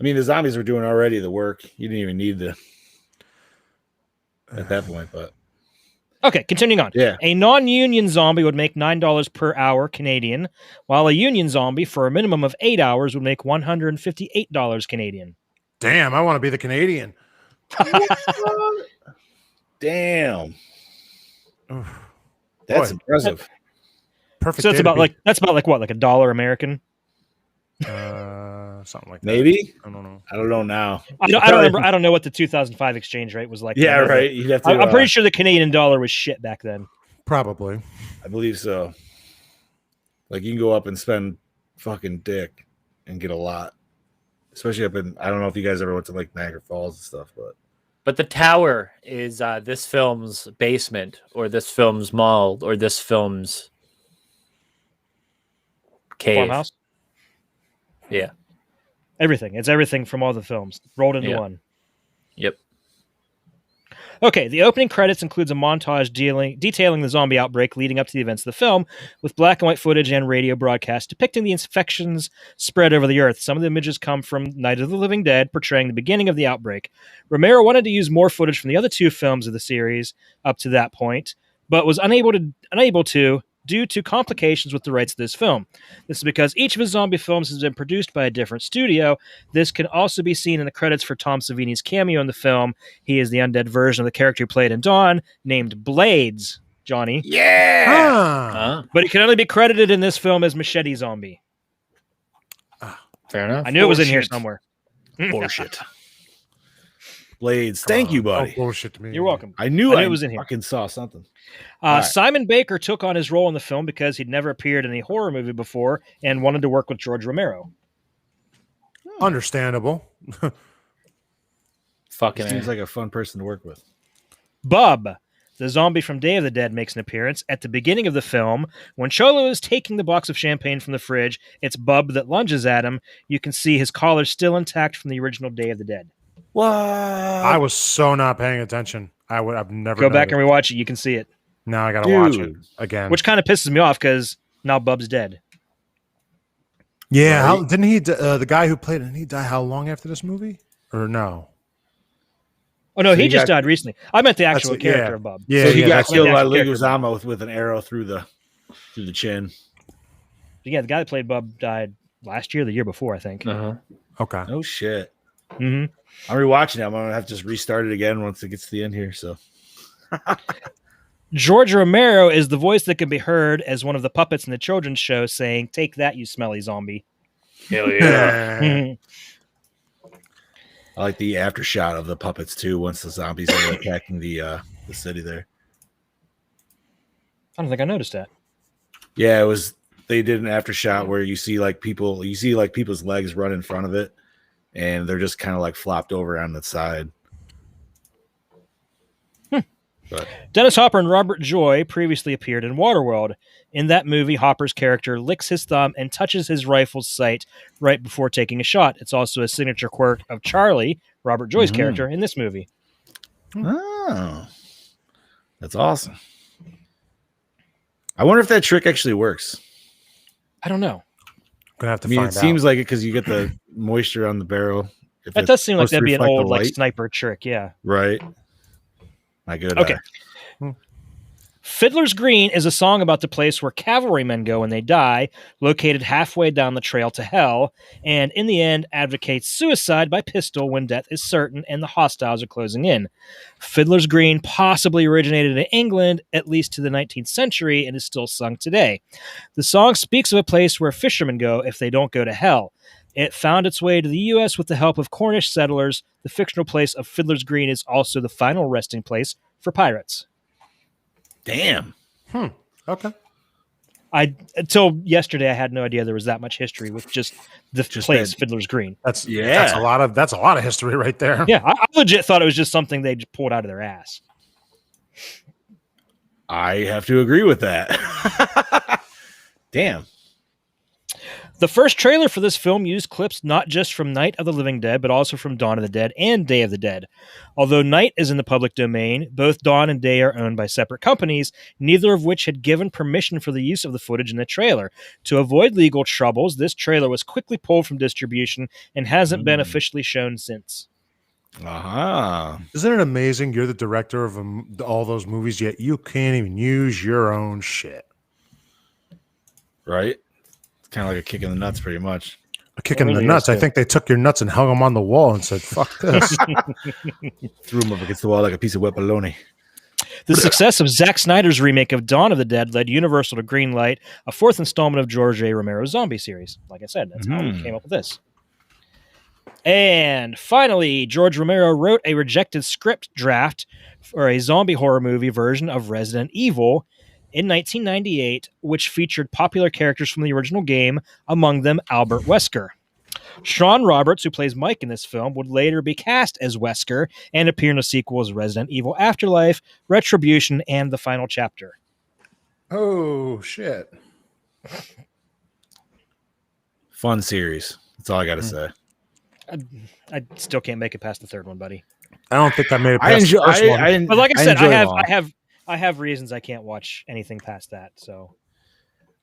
I mean, the zombies were doing already the work. You didn't even need to at that point, but Okay, continuing on. yeah. A non-union zombie would make $9 per hour Canadian, while a union zombie for a minimum of 8 hours would make $158 Canadian. Damn, I want to be the Canadian. Damn. Oof. That's Boy. impressive. Perfect. So that's day to about be- like what, like $1 American? something like that. Maybe? I don't know. I don't know now. I don't remember. I don't know what the 2005 exchange rate was like. Yeah, then, right. You'd have to, I'm pretty sure the Canadian dollar was shit back then. Probably. I believe so. Like you can go up and spend fucking dick and get a lot. Especially up in, I don't know if you guys ever went to like Niagara Falls and stuff, But the tower is this film's basement, or this film's mall, or this film's cave. Farmhouse? Yeah. Everything. It's everything from all the films rolled into one. Yep. Okay, the opening credits includes a montage detailing the zombie outbreak leading up to the events of the film, with black and white footage and radio broadcasts depicting the infections spread over the earth. Some of the images come from Night of the Living Dead, portraying the beginning of the outbreak. Romero wanted to use more footage from the other two films of the series up to that point, but was unable to due to complications with the rights of this film. This is because each of his zombie films has been produced by a different studio. This can also be seen in the credits for Tom Savini's cameo in the film. He is the undead version of the character who played in Dawn, named Blades, Johnny. Yeah! But he can only be credited in this film as Machete Zombie. Fair enough. I knew it was in here somewhere. Bullshit. Blades. Thank you, buddy. Bullshit to me. You're welcome. I knew it was in here. Fucking saw something. Right. Simon Baker took on his role in the film because he'd never appeared in a horror movie before and wanted to work with George Romero. Understandable. Fucking Seems like a fun person to work with. Bub, the zombie from Day of the Dead, makes an appearance at the beginning of the film. When Cholo is taking the box of champagne from the fridge, it's Bub that lunges at him. You can see his collar still intact from the original Day of the Dead. What? I was so not paying attention. I've never Go back and rewatch it. You can see it. Now I gotta watch it again. Which kind of pisses me off because now Bub's dead. Yeah, right? Didn't he? The guy who played, didn't he die? How long after this movie? Or no? Oh no, so he just died recently. I meant the actual character of Bub. Yeah, so he got killed by Leguizamo with an arrow through the chin. Yeah, the guy that played Bub died last year, the year before, I think. Okay. Oh shit. Mm-hmm. I'm rewatching it. I'm gonna have to just restart it again once it gets to the end here. So. George Romero is the voice that can be heard as one of the puppets in the children's show saying, "Take that, you smelly zombie." Hell yeah. I like the after shot of the puppets too. Once the zombies are attacking the city there. I don't think I noticed that. Yeah, it was. They did an after shot where you see people's legs run in front of it, and they're just kind of like flopped over on the side. But. Dennis Hopper and Robert Joy previously appeared in Waterworld. In that movie, Hopper's character licks his thumb and touches his rifle's sight right before taking a shot. It's also a signature quirk of Charlie, Robert Joy's character, in this movie. Oh, that's awesome. I wonder if that trick actually works. I don't know. Gonna have to find out. It seems like it because you get the moisture on the barrel. That does seem like that'd be an old like sniper trick, yeah. Right. My good. Okay. Fiddler's Green is a song about the place where cavalrymen go when they die, located halfway down the trail to hell, and in the end advocates suicide by pistol when death is certain and the hostiles are closing in. Fiddler's Green possibly originated in England, at least to the 19th century, and is still sung today. The song speaks of a place where fishermen go if they don't go to hell. It found its way to the U.S. with the help of Cornish settlers. The fictional place of Fiddler's Green is also the final resting place for pirates. Damn. Okay. Until yesterday, I had no idea there was that much history with just the place, Fiddler's Green. That's a lot of history right there. Yeah, I legit thought it was just something they just pulled out of their ass. I have to agree with that. Damn. The first trailer for this film used clips not just from Night of the Living Dead, but also from Dawn of the Dead and Day of the Dead. Although Night is in the public domain, both Dawn and Day are owned by separate companies, neither of which had given permission for the use of the footage in the trailer. To avoid legal troubles, this trailer was quickly pulled from distribution and hasn't been officially shown since. Aha. Isn't it amazing? You're the director of all those movies, yet you can't even use your own shit. Right? It's kind of like a kick in the nuts, pretty much. A kick in the nuts. I think they took your nuts and hung them on the wall and said, fuck this. Threw them up against the wall like a piece of wet bologna. The success of Zack Snyder's remake of Dawn of the Dead led Universal to greenlight a fourth installment of George A. Romero's zombie series. Like I said, that's how we came up with this. And finally, George Romero wrote a rejected script draft for a zombie horror movie version of Resident Evil in 1998, which featured popular characters from the original game, among them Albert Wesker. Sean Roberts, who plays Mike in this film, would later be cast as Wesker and appear in the sequels Resident Evil Afterlife, Retribution, and The Final Chapter. Oh, shit. Fun series. That's all I got to say. I still can't make it past the third one, buddy. I don't think I made it past the first one. But like I said, I have reasons I can't watch anything past that. So,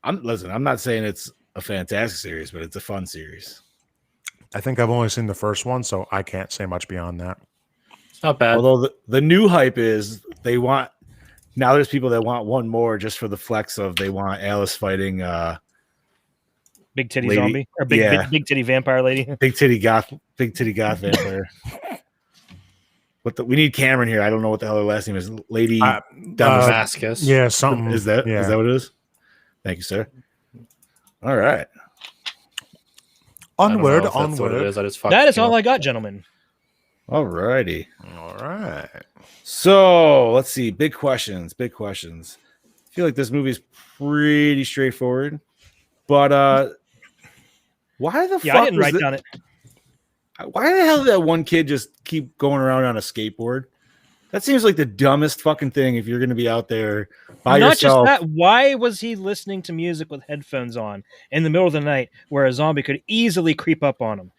I'm not saying it's a fantastic series, but it's a fun series. I think I've only seen the first one, so I can't say much beyond that. It's not bad. Although the new hype is now there's people that want one more just for the flex of they want Alice fighting big titty zombie or big titty vampire lady. Big titty goth vampire. We need Cameron here. I don't know what the hell her last name is. Lady Damascus. Yeah, something. Is that what it is? Thank you, sir. All right. Onward. That is all I got, gentlemen. All righty. All right. So let's see. Big questions. I feel like this movie's pretty straightforward. But why the fuck? I didn't write down it. Why the hell did that one kid just keep going around on a skateboard? That seems like the dumbest fucking thing if you're going to be out there by yourself. Not just that, why was he listening to music with headphones on in the middle of the night where a zombie could easily creep up on him?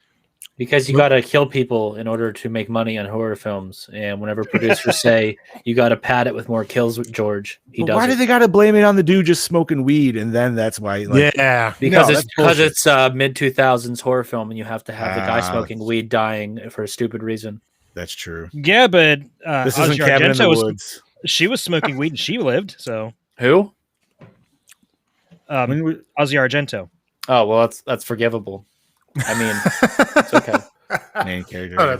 Because you got to kill people in order to make money on horror films. And whenever producers say you got to pad it with more kills with George, he does. Why do they got to blame it on the dude just smoking weed? And then that's why. Because it's mid 2000s horror film, and you have to have the guy smoking weed dying for a stupid reation. That's true. Yeah, but this isn't Cabin in the Woods. She was smoking weed and she lived. So who? Ozzy Argento. Oh well, that's forgivable. I mean, it's okay. Main character. Oh,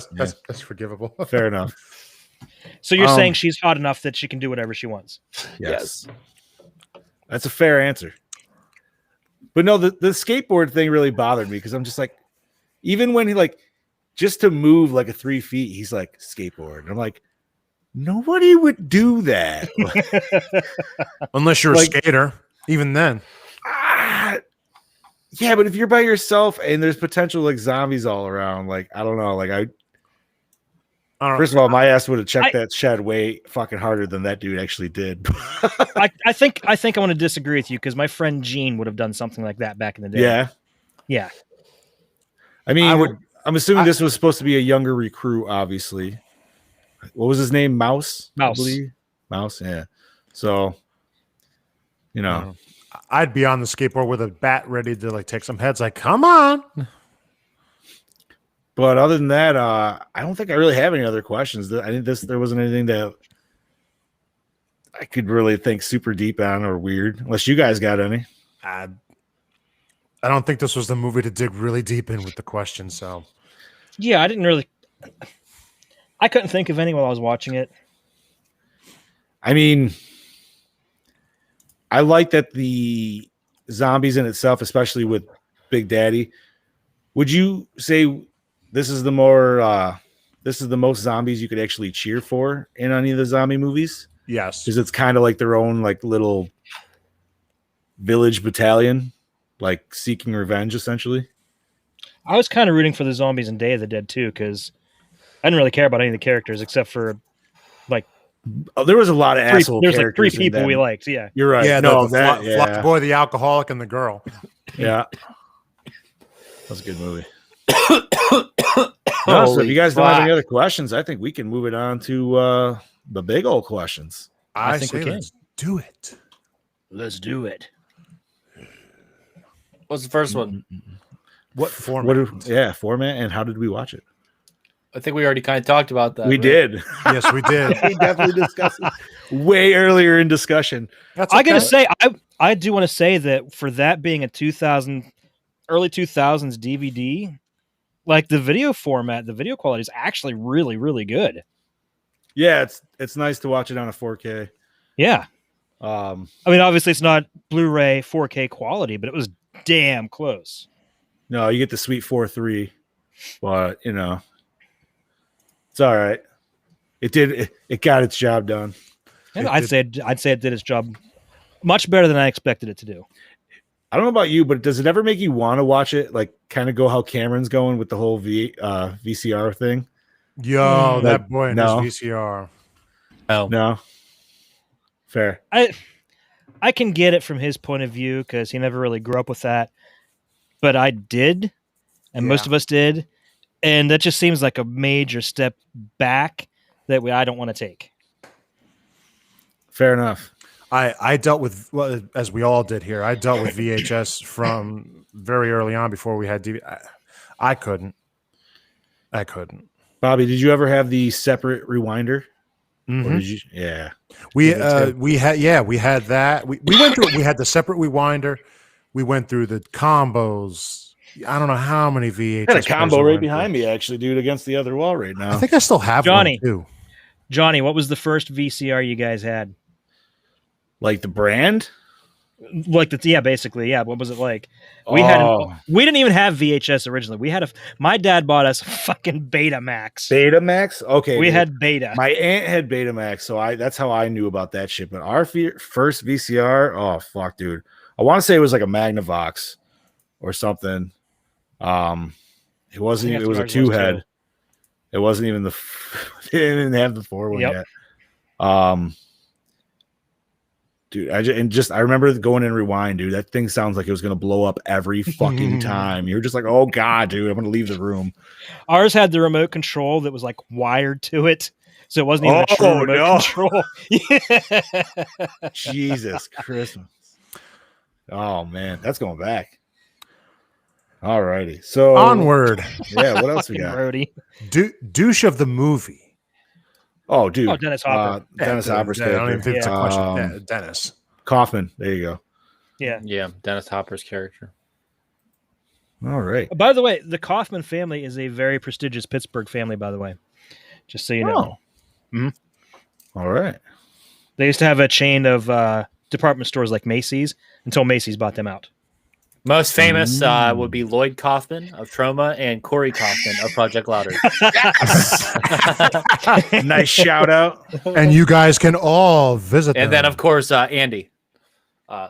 that's forgivable. Fair enough. So you're saying she's hot enough that she can do whatever she wants? Yes. That's a fair answer. But no, the skateboard thing really bothered me because I'm just like, even when he just to move like a 3 feet, he's like skateboard. And I'm like, nobody would do that. Unless you're a skater. Even then. Yeah, but if you're by yourself and there's potential zombies all around, I don't know. First of all, my ass would have checked that shed way fucking harder than that dude actually did. I think I want to disagree with you because my friend Gene would have done something like that back in the day. Yeah. I mean, I'm assuming this was supposed to be a younger recruit, obviously. What was his name? Mouse? Mouse, yeah. So, I'd be on the skateboard with a bat ready to take some heads. Come on. But other than that, I don't think I really have any other questions. I think there wasn't anything that I could really think super deep on or weird, unless you guys got any. I don't think this was the movie to dig really deep in with the question. So, yeah, I couldn't think of any while I was watching it. I mean, I like that the zombies in itself, especially with Big Daddy. Would you say this is the most zombies you could actually cheer for in any of the zombie movies? Yes, because it's kind of like their own little village battalion, like seeking revenge, essentially. I was kind of rooting for the zombies in Day of the Dead too, because I didn't really care about any of the characters except for like there was a lot of asshole there's characters. Like 3 people in we them. liked. Yeah, you're right. Yeah, no, the yeah. fly boy, the alcoholic, and the girl. Yeah, that was a good movie. No, so if you guys don't have any other questions, I think we can move it on to the big old questions. I think say we can. let's do it. Let's do it. What's the first one? What Format? Format, and how did we watch it? I think we already kind of talked about that. We right? did. Yes, we did. We definitely discussed it way earlier in discussion. That's I gotta okay. say, I do want to say that for that being a early 2000s DVD, like the video format, the video quality is actually really, really good. Yeah, it's nice to watch it on a 4K. Yeah. I mean, obviously it's not Blu-ray 4K quality, but it was damn close. No, you get the sweet 4.3, but it's all right. It got its job done. And I'd say it did its job much better than I expected it to do. I don't know about you, but does it ever make you want to watch it? Like, kind of go how Cameron's going with the whole VCR thing? Yo, that boy in no. his VCR. Oh No, fair. I can get it from his point of view because he never really grew up with that, but I did, and most of us did, and that just seems like a major step back that I don't want to take. Fair enough. I dealt with, well, as we all did here, I dealt with VHS from very early on before we had DVD. I couldn't. Bobby, did you ever have the separate rewinder? Mhm. Or did you? Yeah. We had that. We went through it. We had the separate rewinder. We went through the combos. I don't know how many VHS. I had a combo players we right went behind me, actually, dude, against the other wall right now. through. I think I still have Johnny. one too. Johnny, what was the first VCR you guys had? Like the brand? Like basically, yeah. What was it like? We didn't even have VHS originally. My dad bought us a fucking Betamax. Betamax? Okay. We dude. had Beta. My aunt had Betamax, so that's how I knew about that shit. But our first VCR, oh fuck, dude. I want to say it was like a Magnavox or something. It wasn't. It was a 2-head. It wasn't even they didn't have the 4 one yet. Dude, I remember going in rewind, dude. That thing sounds like it was gonna blow up every fucking time. You're just like, oh god, dude, I'm gonna leave the room. Ours had the remote control that was like wired to it, so it wasn't even a true remote control. Yeah. Jesus Christmas. Oh man, that's going back. All righty. So Onward. Yeah, what else we got? Brody. Douche of the movie. Oh, dude. Oh, Dennis Hopper. Dennis Hopper's I don't even think it's a character. question. Dennis Kaufman. There you go. Yeah. Dennis Hopper's character. All right. By the way, the Kaufman family is a very prestigious Pittsburgh family, by the way. Just so you know. All right. They used to have a chain of department stores like Macy's until Macy's bought them out. Most famous would be Lloyd Kaufman of Troma and Corey Kaufman of Project Louder. Nice shout out. And you guys can all visit And them. then, of course, Andy.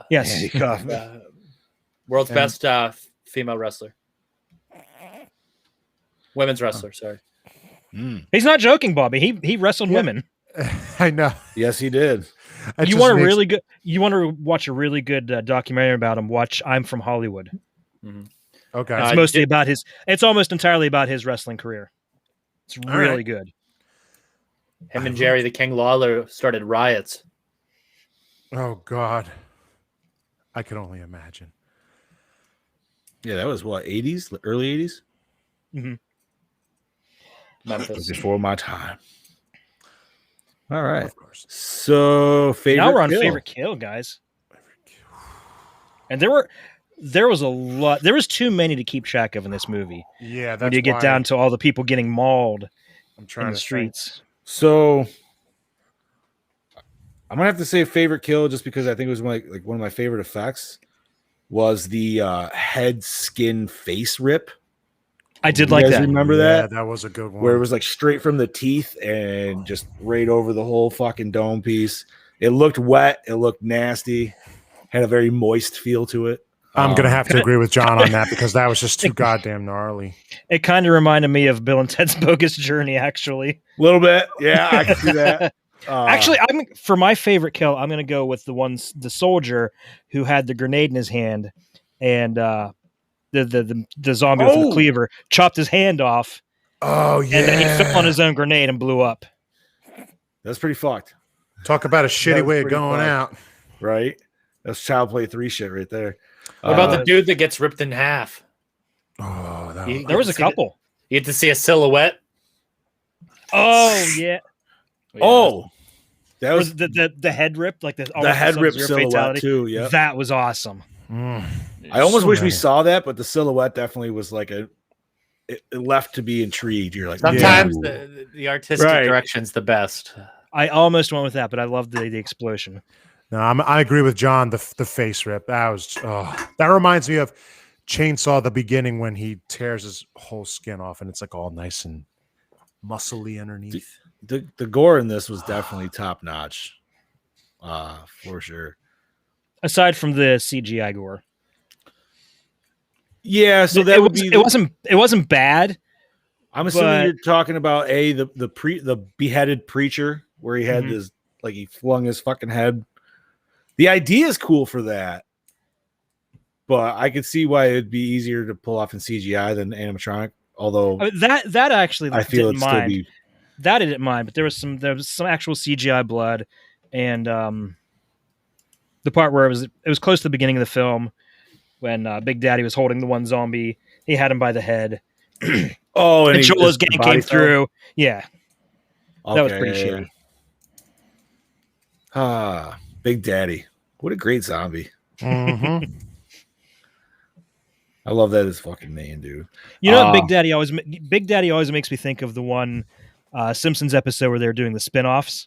Yes. Andy Kaufman. World's best female wrestler. Women's wrestler, sorry. He's not joking, Bobby. He wrestled women. I know. Yes, he did. You want to watch a really good documentary about him? Watch I'm From Hollywood. Mm-hmm. Okay. It's mostly about it's almost entirely about his wrestling career. It's really good. Him and Jerry the King Lawler started riots. Oh God. I can only imagine. Yeah, that was what, 80s? Early 80s? Mm-hmm. Memphis. Before my time. All right. Of course. So favorite now we're on kill. favorite kill, guys. And there was a lot. There was too many to keep track of in this movie. Yeah, that's when you get why down to all the people getting mauled I'm trying in the to streets. So I'm gonna have to say favorite kill just because I think it was one of my favorite effects was the head skin face rip. I did You like guys that. Remember that? Yeah, that was a good one. Where it was like straight from the teeth and just right over the whole fucking dome piece. It looked wet. It looked nasty. had a very moist feel to it. I'm gonna have to agree with John on that because that was just too goddamn gnarly. It kind of reminded me of Bill and Ted's Bogus Journey, actually. A little bit, yeah, I can see that. Actually, for my favorite kill, I'm gonna go with the soldier who had the grenade in his hand, and the zombie with the cleaver chopped his hand off. Oh yeah, and then he fell on his own grenade and blew up. That's pretty fucked. Talk about a shitty way of going out, right? That's Child Play 3 shit right there. What about the dude that gets ripped in half? Oh, there was a couple. You get to see a silhouette. Oh yeah. Oh, that was the head rip, like the head rip silhouette fatality. Too. Yeah, that was awesome. I almost wish we saw that, but the silhouette definitely was like it left to be intrigued. You're like, sometimes the artistic direction's the best. I almost went with that, but I love the explosion. No, I agree with John. The face rip, that was that reminds me of Chainsaw, the beginning, when he tears his whole skin off and it's like all nice and muscly underneath. The gore in this was definitely top notch, for sure. Aside from the CGI gore, yeah. So that it wasn't bad. I'm assuming you're talking about the beheaded preacher where he had his like he flung his fucking head. The idea is cool for that, but I could see why it'd be easier to pull off in CGI than animatronic. Although that actually, I feel it'd still be that I didn't mind, but there was some actual CGI blood, and the part where it was close to the beginning of the film when Big Daddy was holding the one zombie, he had him by the head. And Cholo's gang came through. Yeah, that was pretty shitty. Big Daddy, what a great zombie! Mm-hmm. I love that his fucking name, dude. You know, Big Daddy always makes me think of the one Simpsons episode where they're doing the spinoffs,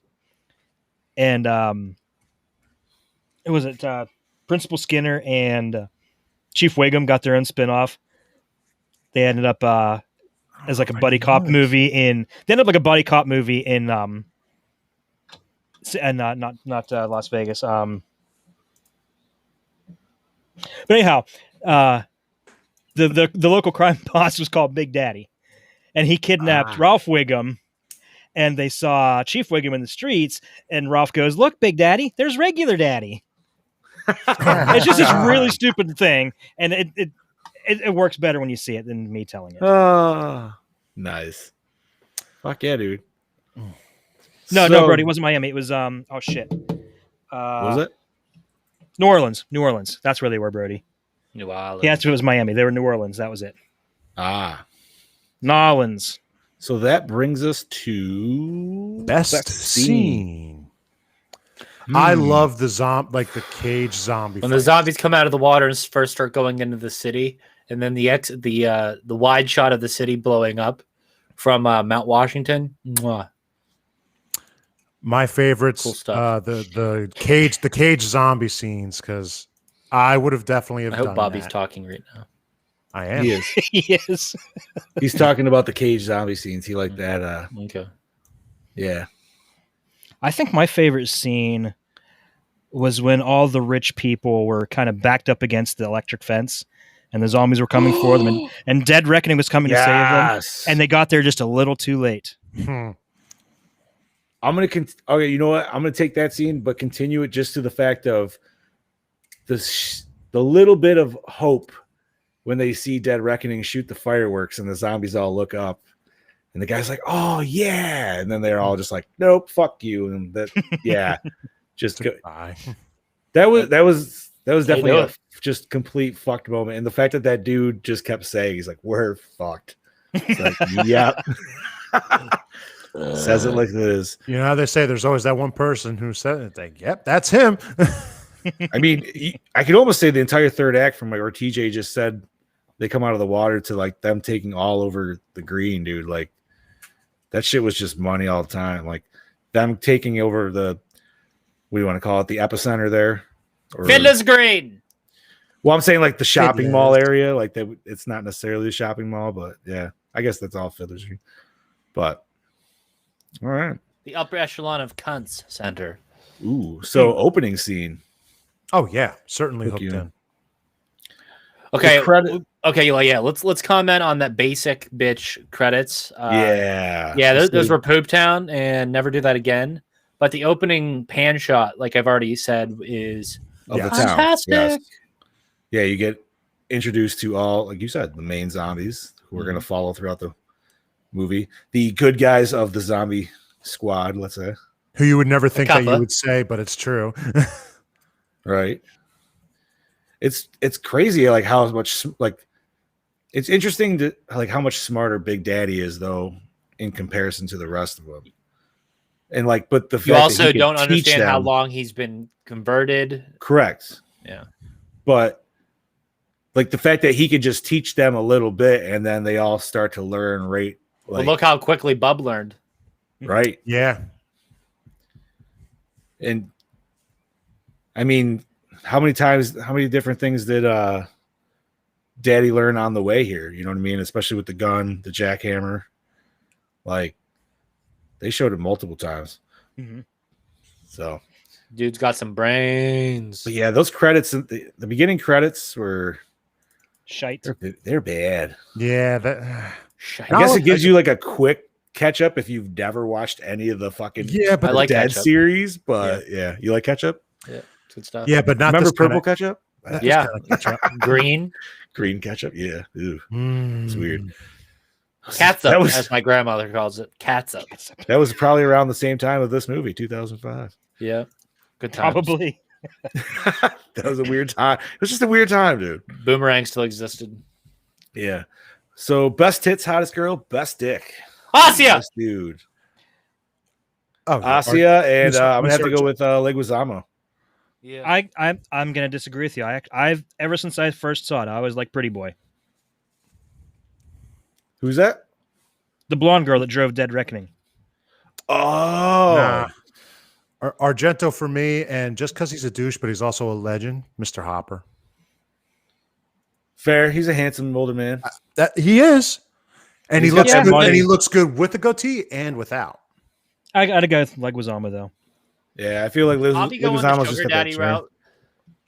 and it was Principal Skinner and Chief Wiggum got their own spinoff. They ended up as like a buddy cop movie in. They ended up like a buddy cop movie in and not Las Vegas. But anyhow, the local crime boss was called Big Daddy, and he kidnapped Ralph Wiggum. And they saw Chief Wiggum in the streets, and Ralph goes, "Look, Big Daddy, there's regular Daddy." It's just this really stupid thing, and it works better when you see it than me telling it. Nice. Fuck yeah, dude. No, Brody, it wasn't Miami. It was oh shit. Was it? New Orleans. That's where they were, Brody. New Orleans. Yeah, it was Miami. They were in New Orleans. That was it. New Orleans. So that brings us to best scene. I love the cage zombie. When the zombies come out of the water and first start going into the city, and then the wide shot of the city blowing up from Mount Washington. Mwah. My favorites, cool stuff. The cage zombie scenes, because I would have definitely have. I hope done Bobby's that. talking right now. I am. He is. He is. He's talking about the cage zombie scenes. He liked that. Okay. Yeah. I think my favorite scene was when all the rich people were kind of backed up against the electric fence, and the zombies were coming for them, and Dead Reckoning was coming to save them, and they got there just a little too late. I'm gonna okay. You know what? I'm gonna take that scene, but continue it just to the fact of the little bit of hope when they see Dead Reckoning shoot the fireworks and the zombies all look up, and the guy's like, "Oh yeah," and then they're all just like, "Nope, fuck you," and that just go. That was definitely a just complete fucked moment, and the fact that dude just kept saying, "He's like, we're fucked." It's like, yep. Says it like it is. You know how they say there's always that one person who said it. Like, yep, that's him. I mean, I could almost say the entire third act from where TJ just said they come out of the water to like them taking all over the green, dude. Like that shit was just money all the time. Like them taking over what do you want to call it? The epicenter there. Fiddler's Green. Well, I'm saying like the shopping mall area. Like that, it's not necessarily a shopping mall, but yeah, I guess that's all Fiddler's Green. But all right. The upper echelon of Cunts Center. Ooh, so opening scene. Oh yeah, certainly Hook hooked you in. in. Okay. The credit- Okay. Well, yeah. Let's comment on that basic bitch credits. Yeah. Yeah. Let's Those see. were Poop Town, and never do that again. But the opening pan shot, like I've already said, is Of the town. fantastic. Yes. Yeah, you get introduced to all, like you said, the main zombies who are going to follow throughout the movie. The good guys of the zombie squad, let's say. Who you would never think that you Kappa. would say, but it's true. Right. It's crazy, like how much, like, it's interesting to like how much smarter Big Daddy is though in comparison to the rest of them. And like, but the You fact also that he can don't teach understand how them- long he's been converted. Correct. Yeah. But like the fact that he could just teach them a little bit and then they all start to learn right. Well, look how quickly Bub learned. Right. Yeah. And I mean, how many different things did Daddy learn on the way here? You know what I mean? Especially with the gun, the jackhammer. Like they showed it multiple times. Mhm. So Dude's got some brains. but yeah, those credits, the beginning credits were Shite. they're bad. Yeah, that. I guess it gives you like a quick catch up if you've never watched any of the fucking Yeah, but I like Dead ketchup. series. But yeah, you like ketchup? Yeah, it's good stuff. Yeah, but not Remember this purple kinda- ketchup? not this Yeah. kinda ketchup. Green. Green ketchup? Yeah. Ew, it's Mm. weird. Catsup, That was- as my grandmother calls it. Catsup. That was probably around the same time of this movie, 2005. Yeah. Good times. Probably. That was a weird time. It was just a weird time, dude. Boomerang still existed. Yeah. So best hits, hottest girl, best dick. Asia! Best dude. Oh, Asia, and Research- I'm gonna have to go research. with Leguizamo. Yeah. I'm gonna disagree with you. I've ever since I first saw it, I was like Pretty Boy, Who's that? the blonde girl that drove Dead Reckoning. Oh, Nah. Argento for me, and just because he's a douche, but he's also a legend, Mr. Hopper. fair. He's a handsome older man. That he is, and he He's got looks that good. money. And he looks good with the goatee and without. I gotta go with Leguizamo though. Yeah, I feel like I'll be going the Leguizamo's just sugar got that daddy charm. route.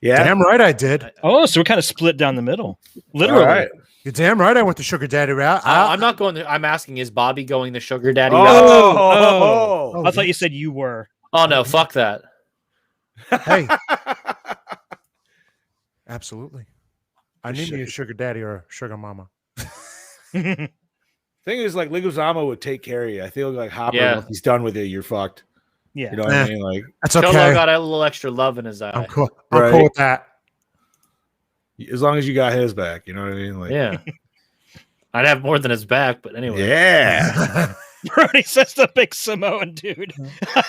Yeah. Damn right I did. Oh, so we're kind of split down the middle, literally. All right. You're damn right I went the sugar daddy route. I'm not going. I'm asking, is Bobby going the sugar daddy route? Oh, I thought you said you were. Oh no, fuck that. Hey, absolutely. I need me a sugar daddy or a sugar mama. Thing is, like Leguizamo would take care of you. I feel like Hopper, Yeah. once he's done with you, you're fucked. Yeah. You know what I mean? Like, That's Cholo okay. got a little extra love in his eye. I'm cool. I'm Right. cool with that. as long as you got his back, you know what I mean? Like, Yeah. I'd have more than his back, but anyway. yeah, Brody says the big Samoan dude.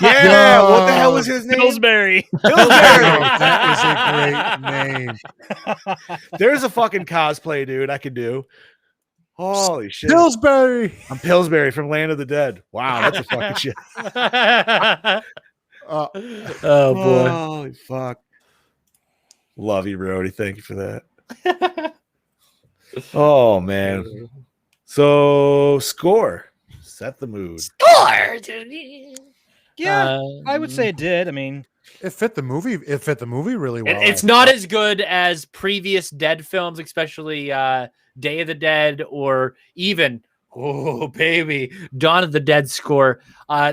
yeah. What the hell was his name? Pillsbury. Pillsbury. That is a great name. There's a fucking cosplay, dude. I could do. Holy shit! Pillsbury. I'm Pillsbury from Land of the Dead. Wow, that's a fucking shit. Oh boy. Holy fuck! Love you, Brody. Thank you for that. Oh man. So score. Set the mood. Yeah, I would say it did. I mean, It fit the movie. It fit the movie really well. It's not as good as previous Dead films, especially Day of the Dead or even oh baby Dawn of the Dead score.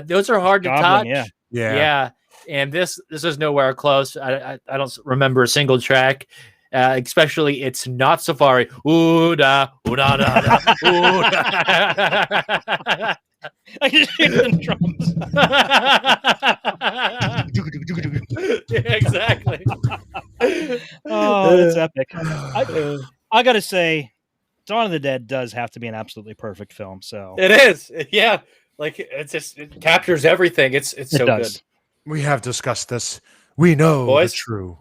Those are hard to Goblin, touch. yeah. Yeah. And this is nowhere close. I don't remember a single track. Especially it's not Safari. Ooh da ooh da da da ooh da. I just hear the drums. Yeah, exactly. Oh, that's epic. I gotta say, Dawn of the Dead does have to be an absolutely perfect film. So It is. Yeah. Like it captures everything. It's so good. We have discussed this. We know Boys? the true.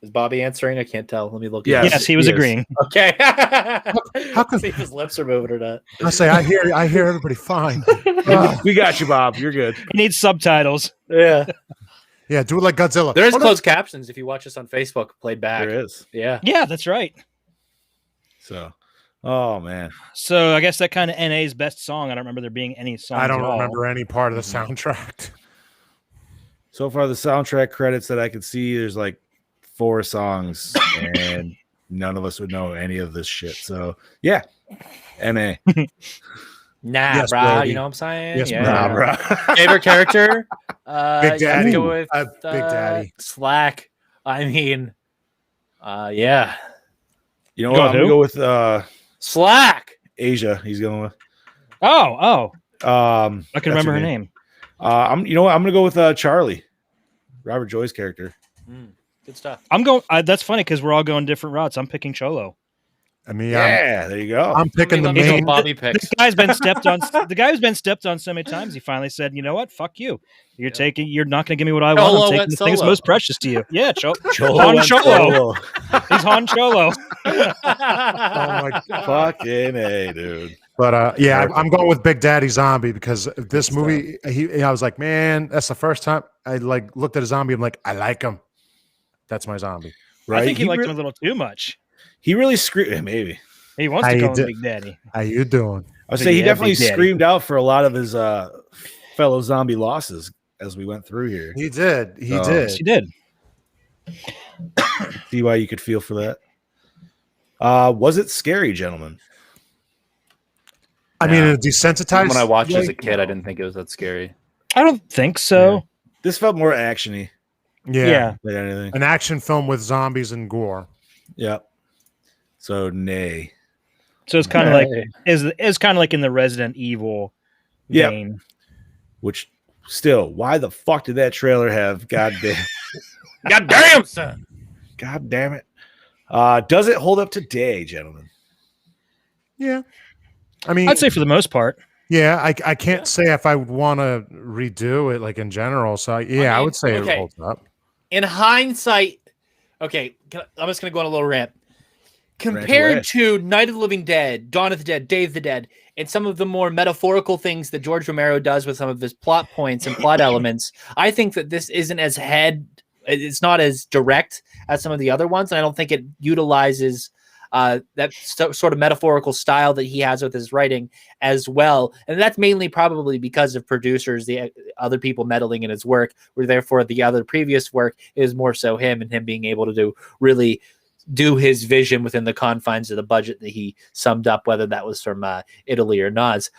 Is Bobby answering? I can't tell. Let me look. Yes. yes, he was Yes. agreeing. Okay. How could See if his lips are moving or not. I say? I hear everybody fine. We got you, Bob. You're good. He needs subtitles. Yeah. Yeah, do it like Godzilla. There is Oh, closed captions if you watch us on Facebook played back. There is. Yeah. Yeah, that's right. So, oh man. So I guess that kind of NA's best song. I don't remember there being any songs. I don't at all. remember any part of the soundtrack. So far, the soundtrack credits that I could see, there's like 4 songs, and none of us would know any of this shit. So yeah, MA. Nah, Yes, brah. Brody. You know what I'm saying? Yes, yeah. Nah, bro. Favorite character? Big you have to Daddy. go with Big Daddy. Slack. I mean, yeah. You know You what? going I'm with gonna go with Slack. Asia. He's going with. Oh, I I can remember her name. You know what? I'm gonna go with Charlie, Robert Joy's character. Good stuff. I'm going. That's funny because we're all going different routes. I'm picking Cholo. I mean, Yeah, there you go. I'm picking the Let me know main. Bobby picks. The guy's been stepped on. The guy who's been stepped on so many times. He finally said, "You know what? Fuck you. You're taking. You're not going to give me what I want. Cholo I'm taking went the thing that's solo. most precious to you." Yeah, Cholo Han went Cholo. solo. He's Han Cholo. Oh my God. Fucking A, dude. But yeah, I'm going with Big Daddy Zombie because this movie, I was like, man, that's the first time I like looked at a zombie. I'm like, I like him. That's my zombie. Right? I think he liked him a little too much. He really screamed. Maybe. He wants How to you call him do- Big Daddy. How you doing? I would say he Yeah, definitely Big Daddy. screamed out for a lot of his fellow zombie losses as we went through here. He did. He Oh. did. He did. See why you could feel for that. Was it scary, gentlemen? I mean, it desensitized. When I watched as a like- kid, I didn't think it was that scary. I don't think so. This felt more actiony Yeah. than anything. An action film with zombies and gore. Yep. So nay. So it's kind of like is kind of like in the Resident Evil Yep. vein. Which still, why the fuck did that trailer have goddamn Goddamn, son. God damn it. Does it hold up today, gentlemen? Yeah. I mean, I'd say for the most part. yeah, I can't say if I would want to redo it like in general. So yeah, I mean, would say okay. it holds up. In hindsight, okay, I'm just going to go on a little rant. away. Compared to Night of the Living Dead, Dawn of the Dead, Day of the Dead, and some of the more metaphorical things that George Romero does with some of his plot points and plot elements, I think that this isn't as it's not as direct as some of the other ones, and I don't think it utilizes that sort of metaphorical style that he has with his writing as well. And that's mainly probably because of producers, the other people meddling in his work, where therefore the other previous work is more so him and him being able to really do his vision within the confines of the budget that he summed up, whether that was from Italy or Nas.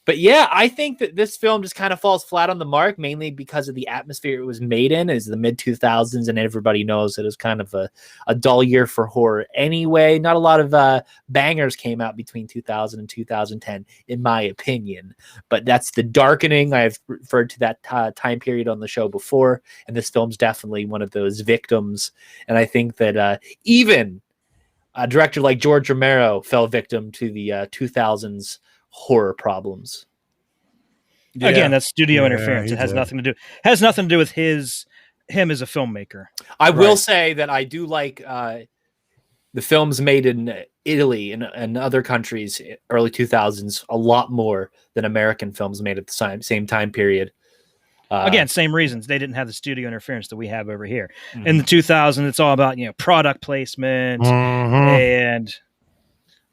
But yeah, I think that this film just kind of falls flat on the mark, mainly because of the atmosphere it was made in, is the mid 2000s, and everybody knows that it was kind of a dull year for horror anyway. Not a lot of bangers came out between 2000 and 2010, in my opinion. But that's the darkening. I've referred to that time period on the show before, and this film's definitely one of those victims. And I think that even a director like George Romero fell victim to the 2000s horror problems. Again, that's studio Yeah, interference. he It has did. nothing to do with him as a filmmaker. I will say that I do like the films made in Italy and other countries, early 2000s, a lot more than American films made at the same time period. Again, same reasons. They didn't have the studio interference that we have over here. In the 2000s, it's all about product placement and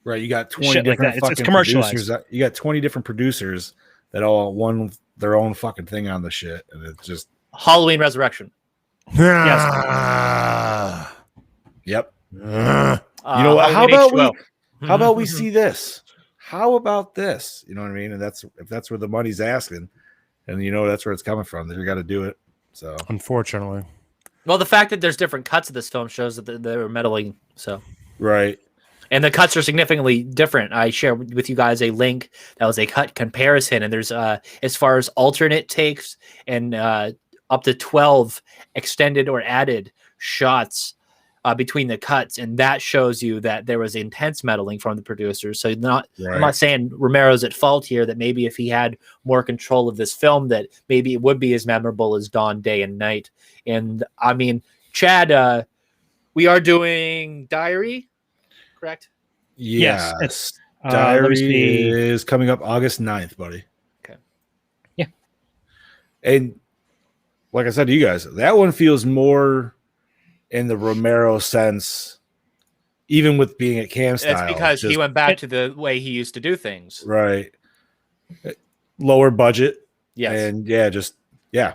Right, you got 20 shit like different that. It's fucking commercialized. producers. You got 20 different producers that all won their own fucking thing on the shit, and it's just Halloween Resurrection. Yep. Uh, You know what? How about we see this? How about this? You know what I mean? And if that's where the money's asking, and that's where it's coming from, then you got to do it. So unfortunately, Well, the fact that there's different cuts of this film shows that they were meddling. So right. And the cuts are significantly different. I share with you guys a link that was a cut comparison, and there's as far as alternate takes and up to 12 extended or added shots between the cuts, and that shows you that there was intense meddling from the producers. So I'm not saying Romero's at fault here, that maybe if he had more control of this film, that maybe it would be as memorable as Dawn, Day, and Night. And I mean, Chad, we are doing Diary, correct? Yes. It's Diary is coming up August 9th, buddy. Okay. Yeah. And like I said to you guys, that one feels more in the Romero sense, even with being at cam style. That's because he went back to the way he used to do things. Right. Lower budget. Yes. And yeah.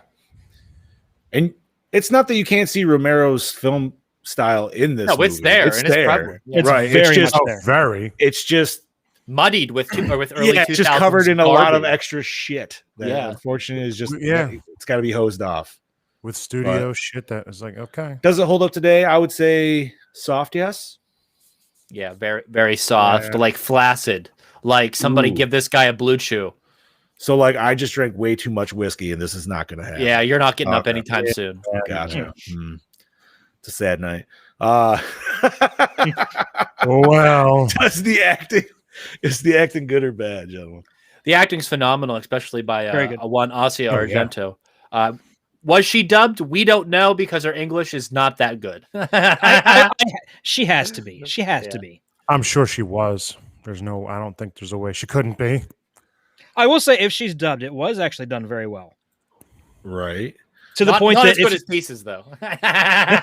And it's not that you can't see Romero's film style in this. No, movie. it's there. It's and it's there. prevalent. Yeah. It's right. very It's just much there. Very. It's just Muddied with early yeah, 2000s it's just covered in a lot of garbage. extra shit. That Yeah. unfortunately is just Yeah. It's got to be hosed off. With studio shit that is like, okay. Does it hold up today? I would say soft yes. Yeah, very, very soft, Yeah. like flaccid. Like somebody Ooh. give this guy a blue chew. So like I just drank way too much whiskey and this is not going to happen. Yeah, you're not getting up Okay. anytime soon. Gotcha. It's a sad night. Well, Is the acting good or bad, gentlemen? The acting's phenomenal, especially by Very good. one Asia Oh, yeah. Argento. Was she dubbed? We don't know because her English is not that good. She has to be. She has to be. I'm sure she was. I don't think there's a way she couldn't be. I will say, if she's dubbed, it was actually done very well. Right. To the not, point not that as good if, as Pieces, though. Oh, yeah.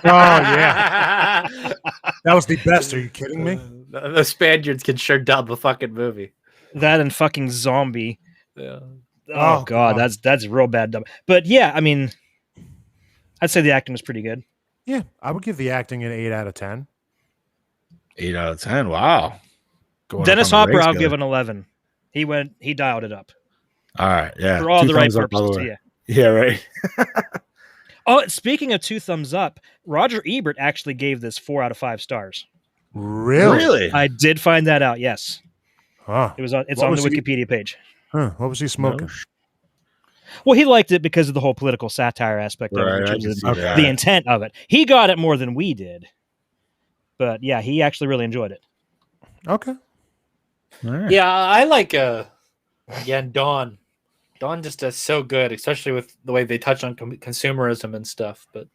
That was the best. Are you kidding me? The Spaniards can sure dub a fucking movie. that and fucking Zombie. Yeah. Oh, God, that's real bad dub. But yeah, I mean, I'd say the acting was pretty good. Yeah, I would give the acting an 8 out of 10. 8 out of 10. Wow. Going Dennis up on the Hopper, ranks I'll together. give an 11. He dialed it up All right. Yeah. for all 2 the right thumbs up, by the purposes. way. Yeah. Yeah. Right. Oh, speaking of 2 thumbs up, Roger Ebert actually gave this 4 out of 5 stars. Really? I did find that out. Yes, Huh. it's on What the was he- Wikipedia page. Huh. What was he smoking? Well, he liked it because of the whole political satire aspect of it, Right, in I terms can of see that. the intent of it. He got it more than we did, but yeah, he actually really enjoyed it. Okay. All right. Yeah, I like again Dawn. Dawn just does so good, especially with the way they touch on consumerism and stuff. But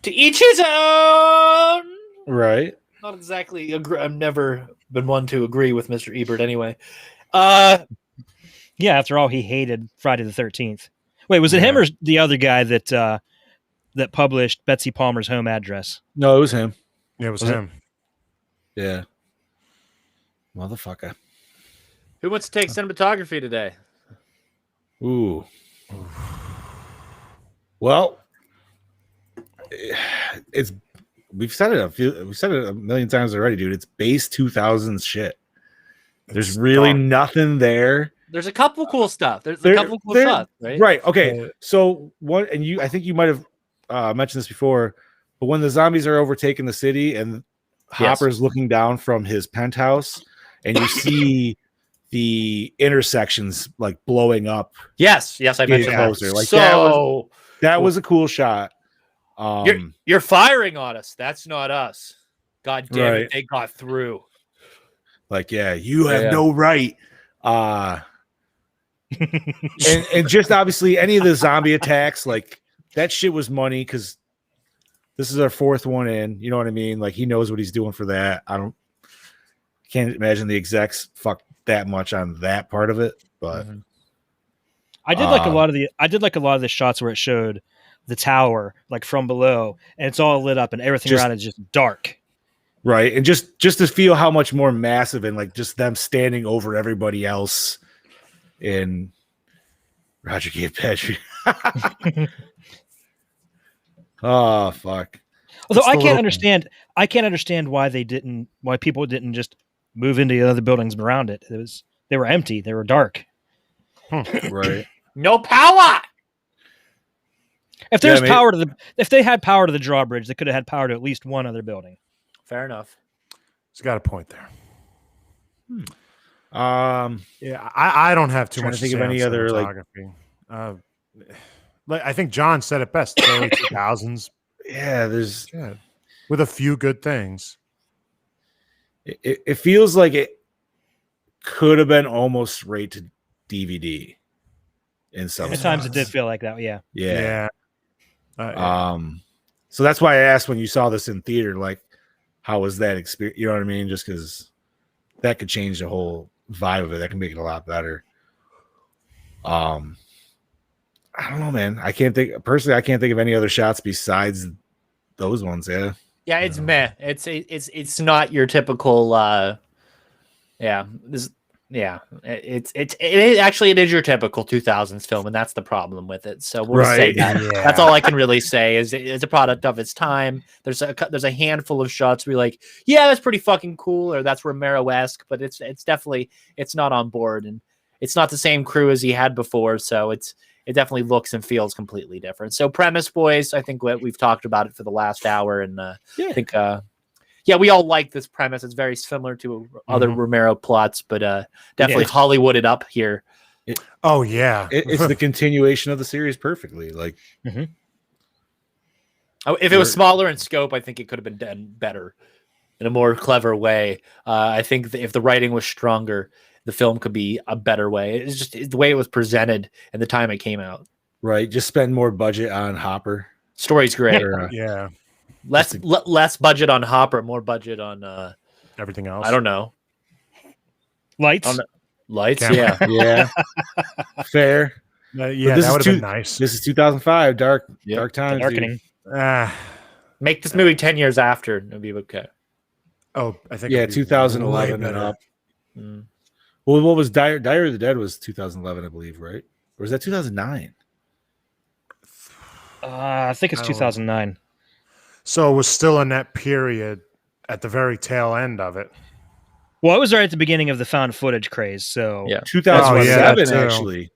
to each his own. Right. Not exactly. I've never been one to agree with Mr. Ebert anyway. Yeah, after all, he hated Friday the 13th. Wait, was it him or the other guy that that published Betsy Palmer's home address? No, it was him. Yeah, it was Was it? him. Yeah. Motherfucker. Who wants to take cinematography today? Ooh. Well, we've said it a million times already, dude. It's base 2000s shit. There's really nothing there. There's a couple cool stuff. There's a couple cool shots, right? Right. Okay. So one, and I think you might have mentioned this before, but when the zombies are overtaking the city and Hopper's looking down from his penthouse, and you see the intersections like blowing up. Yes, I mentioned closer. Like so that was a cool shot. You're firing on us. That's not us. God damn Right. it, they got through. Like, yeah, you have no right. And just obviously any of the zombie attacks, like that shit was money because this is our 4th one in. You know what I mean? Like he knows what he's doing for that. Can't imagine the execs fucked that much on that part of it, but I did like a lot of the shots where it showed the tower like from below and it's all lit up and everything around is just dark. Right. And just to feel how much more massive and like just them standing over everybody else in Roger gave Petrie. Oh fuck. Although I can't understand why people didn't just move into the other buildings around it. They were empty. They were dark. Right. No power. If there's if they had power to the drawbridge, they could have had power to at least one other building. Fair enough. He's got a point there. Yeah, I don't have too trying much to think say of on any other cinematography. Like I think John said it best. Early 2000s. Yeah, there's with a few good things. It feels like it could have been almost straight to DVD in some At times it did feel like that. Yeah. Yeah. Yeah. So that's why I asked when you saw this in theater, like, how was that experience? You know what I mean? Just because that could change the whole vibe of it. That can make it a lot better. I don't know, man. I can't think of any other shots besides those ones. Yeah. Yeah, it's meh. It's not your typical Yeah, it is your typical 2000s film, and that's the problem with it. So we'll just say that. Yeah. That's all I can really say is it's a product of its time. There's a handful of shots where you're like, yeah, that's pretty fucking cool, or that's Romero-esque, but it's definitely it's not on board, and it's not the same crew as he had before. So it definitely looks and feels completely different. So premise, boys, I think we've talked about it for the last hour, and I think. Yeah, we all like this premise. It's very similar to other Romero plots, but definitely Hollywooded up here. It's the continuation of the series perfectly. Like, if it was smaller in scope, I think it could have been done better in a more clever way. I think if the writing was stronger, the film could be a better way. It's just the way it was presented and the time it came out. Right, just spend more budget on Hopper. Story's great. Yeah. Less budget on Hopper, more budget on everything else. I don't know. Lights, yeah, yeah. Fair. Yeah, that would have been nice. This is 2005, dark times. darkening. Make this movie 10 years after, it'll be okay. Oh, I think 2011 and up. Well, what was Diary of the Dead was 2011, I believe, right? Or was that 2009? I think it's 2009. So it was still in that period at the very tail end of it. Well, it was right at the beginning of the found footage craze. So 2007 actually.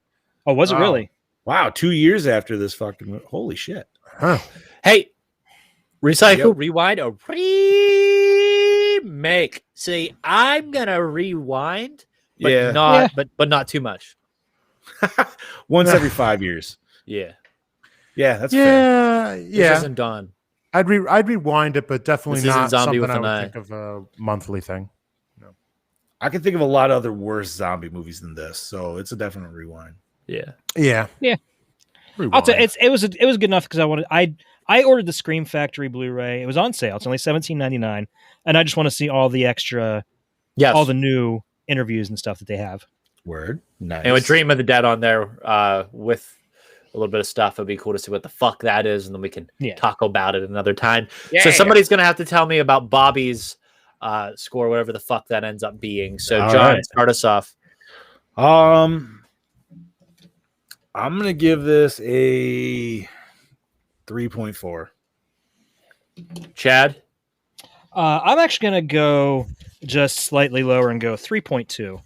Oh, was it really? Wow, 2 years after this fucking holy shit. Huh. Hey, recycle, rewind, or remake. See, I'm gonna rewind, but not too much. Once every 5 years. Yeah, that's fair. This isn't done. I'd rewind it, but definitely This isn't not Zombie something with I an would think of a monthly thing. No. I can think of a lot of other worse zombie movies than this, so it's a definite rewind. Yeah. I'll say it was good enough because I ordered the Scream Factory Blu-ray. It was on sale. It's only $17.99, and I just want to see all the extra, all the new interviews and stuff that they have. Word, nice. And with Dream of the Dead on there, with a little bit of stuff, it'd be cool to see what the fuck that is, and then we can talk about it another time. So somebody's gonna have to tell me about Bobby's score, whatever the fuck that ends up being. So John, start us off. I'm gonna give this a 3.4. Chad? I'm actually gonna go just slightly lower and go 3.2.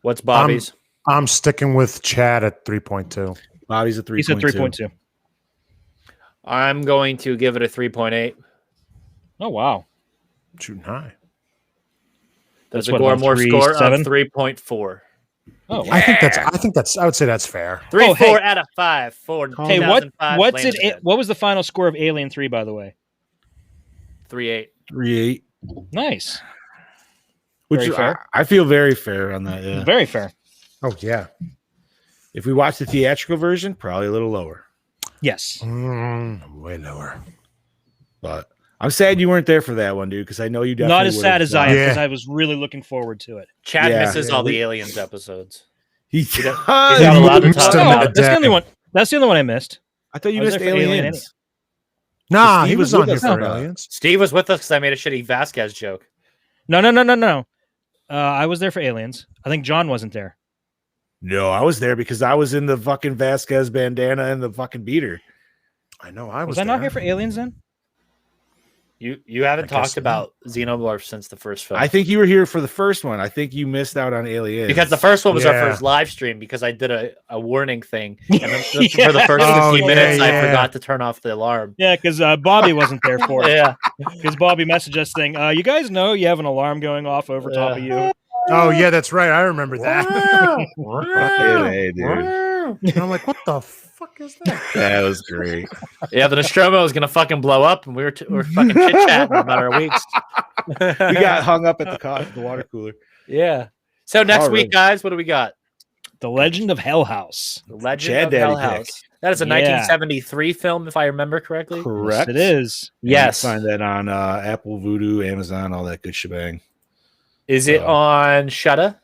What's Bobby's? I'm sticking with Chad at 3.2. Bobby's at 3.2. He said 3.2. I'm going to give it a 3.8. Oh wow, shooting high. There's a Gore Moore score of 3.4. Oh, I think that's. I would say that's fair. 4 out of 5 for. Hey, what's it? What was the final score of Alien 3, by the way? 3.8. 3.8. Nice. Which fair. I feel very fair on that. Yeah. Very fair. Oh yeah. If we watch the theatrical version, probably a little lower. Yes. Way lower. But I'm sad you weren't there for that one, dude, because I know you definitely not as sad as I am, because Yeah. I was really looking forward to it. Chad misses all the Aliens episodes. He's He's not allowed to talk about it. That's the only one. That's the only one I missed. I thought you I was missed there for Alien Aliens. Nah, Steve he was was on with here us for for that. Aliens. Steve was with us because I made a shitty Vasquez joke. No. I was there for Aliens. I think John wasn't there. No, I was there because I was in the fucking Vasquez bandana and the fucking beater. I know. I was. Was I not here for Aliens then? You haven't talked about Xenomorph since the first film. I think you were here for the first one. I think you missed out on Aliens. Because the first one was our Yeah. first live stream because I did a warning thing. And then for the first 15 minutes, I forgot to turn off the alarm. Yeah, because Bobby wasn't there for it. Yeah. Because Bobby messaged us saying, you guys know you have an alarm going off over top of you. Oh yeah, that's right. I remember that. Hey, dude. And I'm like, what the fuck is that? That was great. Yeah, the Nostromo was going to fucking blow up, and we're fucking chit-chatting about our weeks. We got hung up at the water cooler. Yeah. So next All week, right. guys, what do we got? The Legend of Hell House. The Legend Chad of Daddy Hell pick. House. That is a 1973 film, if I remember correctly. Correct. Yes, it is. Yes. You can find that on Apple, Vudu, Amazon, all that good shebang. Is it on Shudder?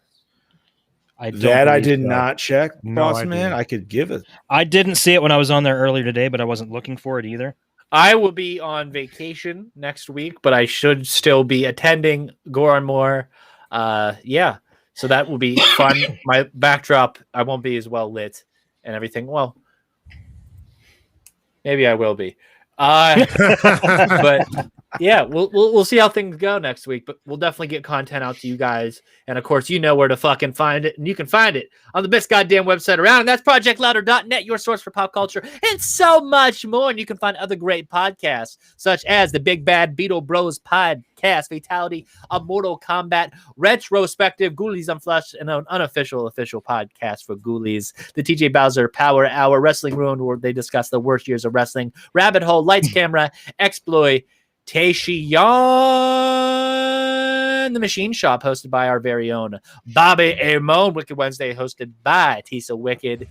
I did so. not check, No boss idea. man. I could give it. I didn't see it when I was on there earlier today, but I wasn't looking for it either. I will be on vacation next week, but I should still be attending Gore and More Yeah. So that will be fun. My backdrop, I won't be as well lit and everything. Well, maybe I will be. But yeah, we'll see how things go next week, but we'll definitely get content out to you guys. And of course, you know where to fucking find it, and you can find it on the best goddamn website around, and that's projectlouder.net, your source for pop culture and so much more. And you can find other great podcasts such as the Big Bad Beetle Bros podcast, Fatality of Mortal Kombat, Retrospective, Ghoulies Unflushed, and an official podcast for Ghoulies, the TJ Bowser Power Hour, Wrestling Ruined, where they discuss the worst years of wrestling, Rabbit Hole, Lights, Camera, Exploitation, the Machine Shop, hosted by our very own Bobby Amon, Wicked Wednesday, hosted by Tisa Wicked.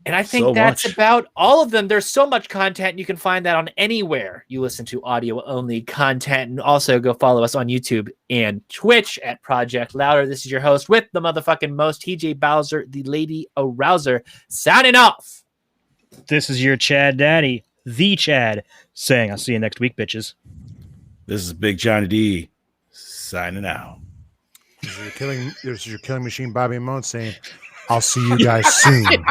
And I think that's about all of them. There's so much content. You can find that on anywhere you listen to audio-only content. And also go follow us on YouTube and Twitch at Project Louder. This is your host with the motherfucking most, TJ Bowser, the Lady Arouser, signing off. This is your Chad Daddy, the Chad, saying I'll see you next week, bitches. This is Big Johnny D signing out. This is your killing machine, Bobby Amon, saying, I'll see you guys soon.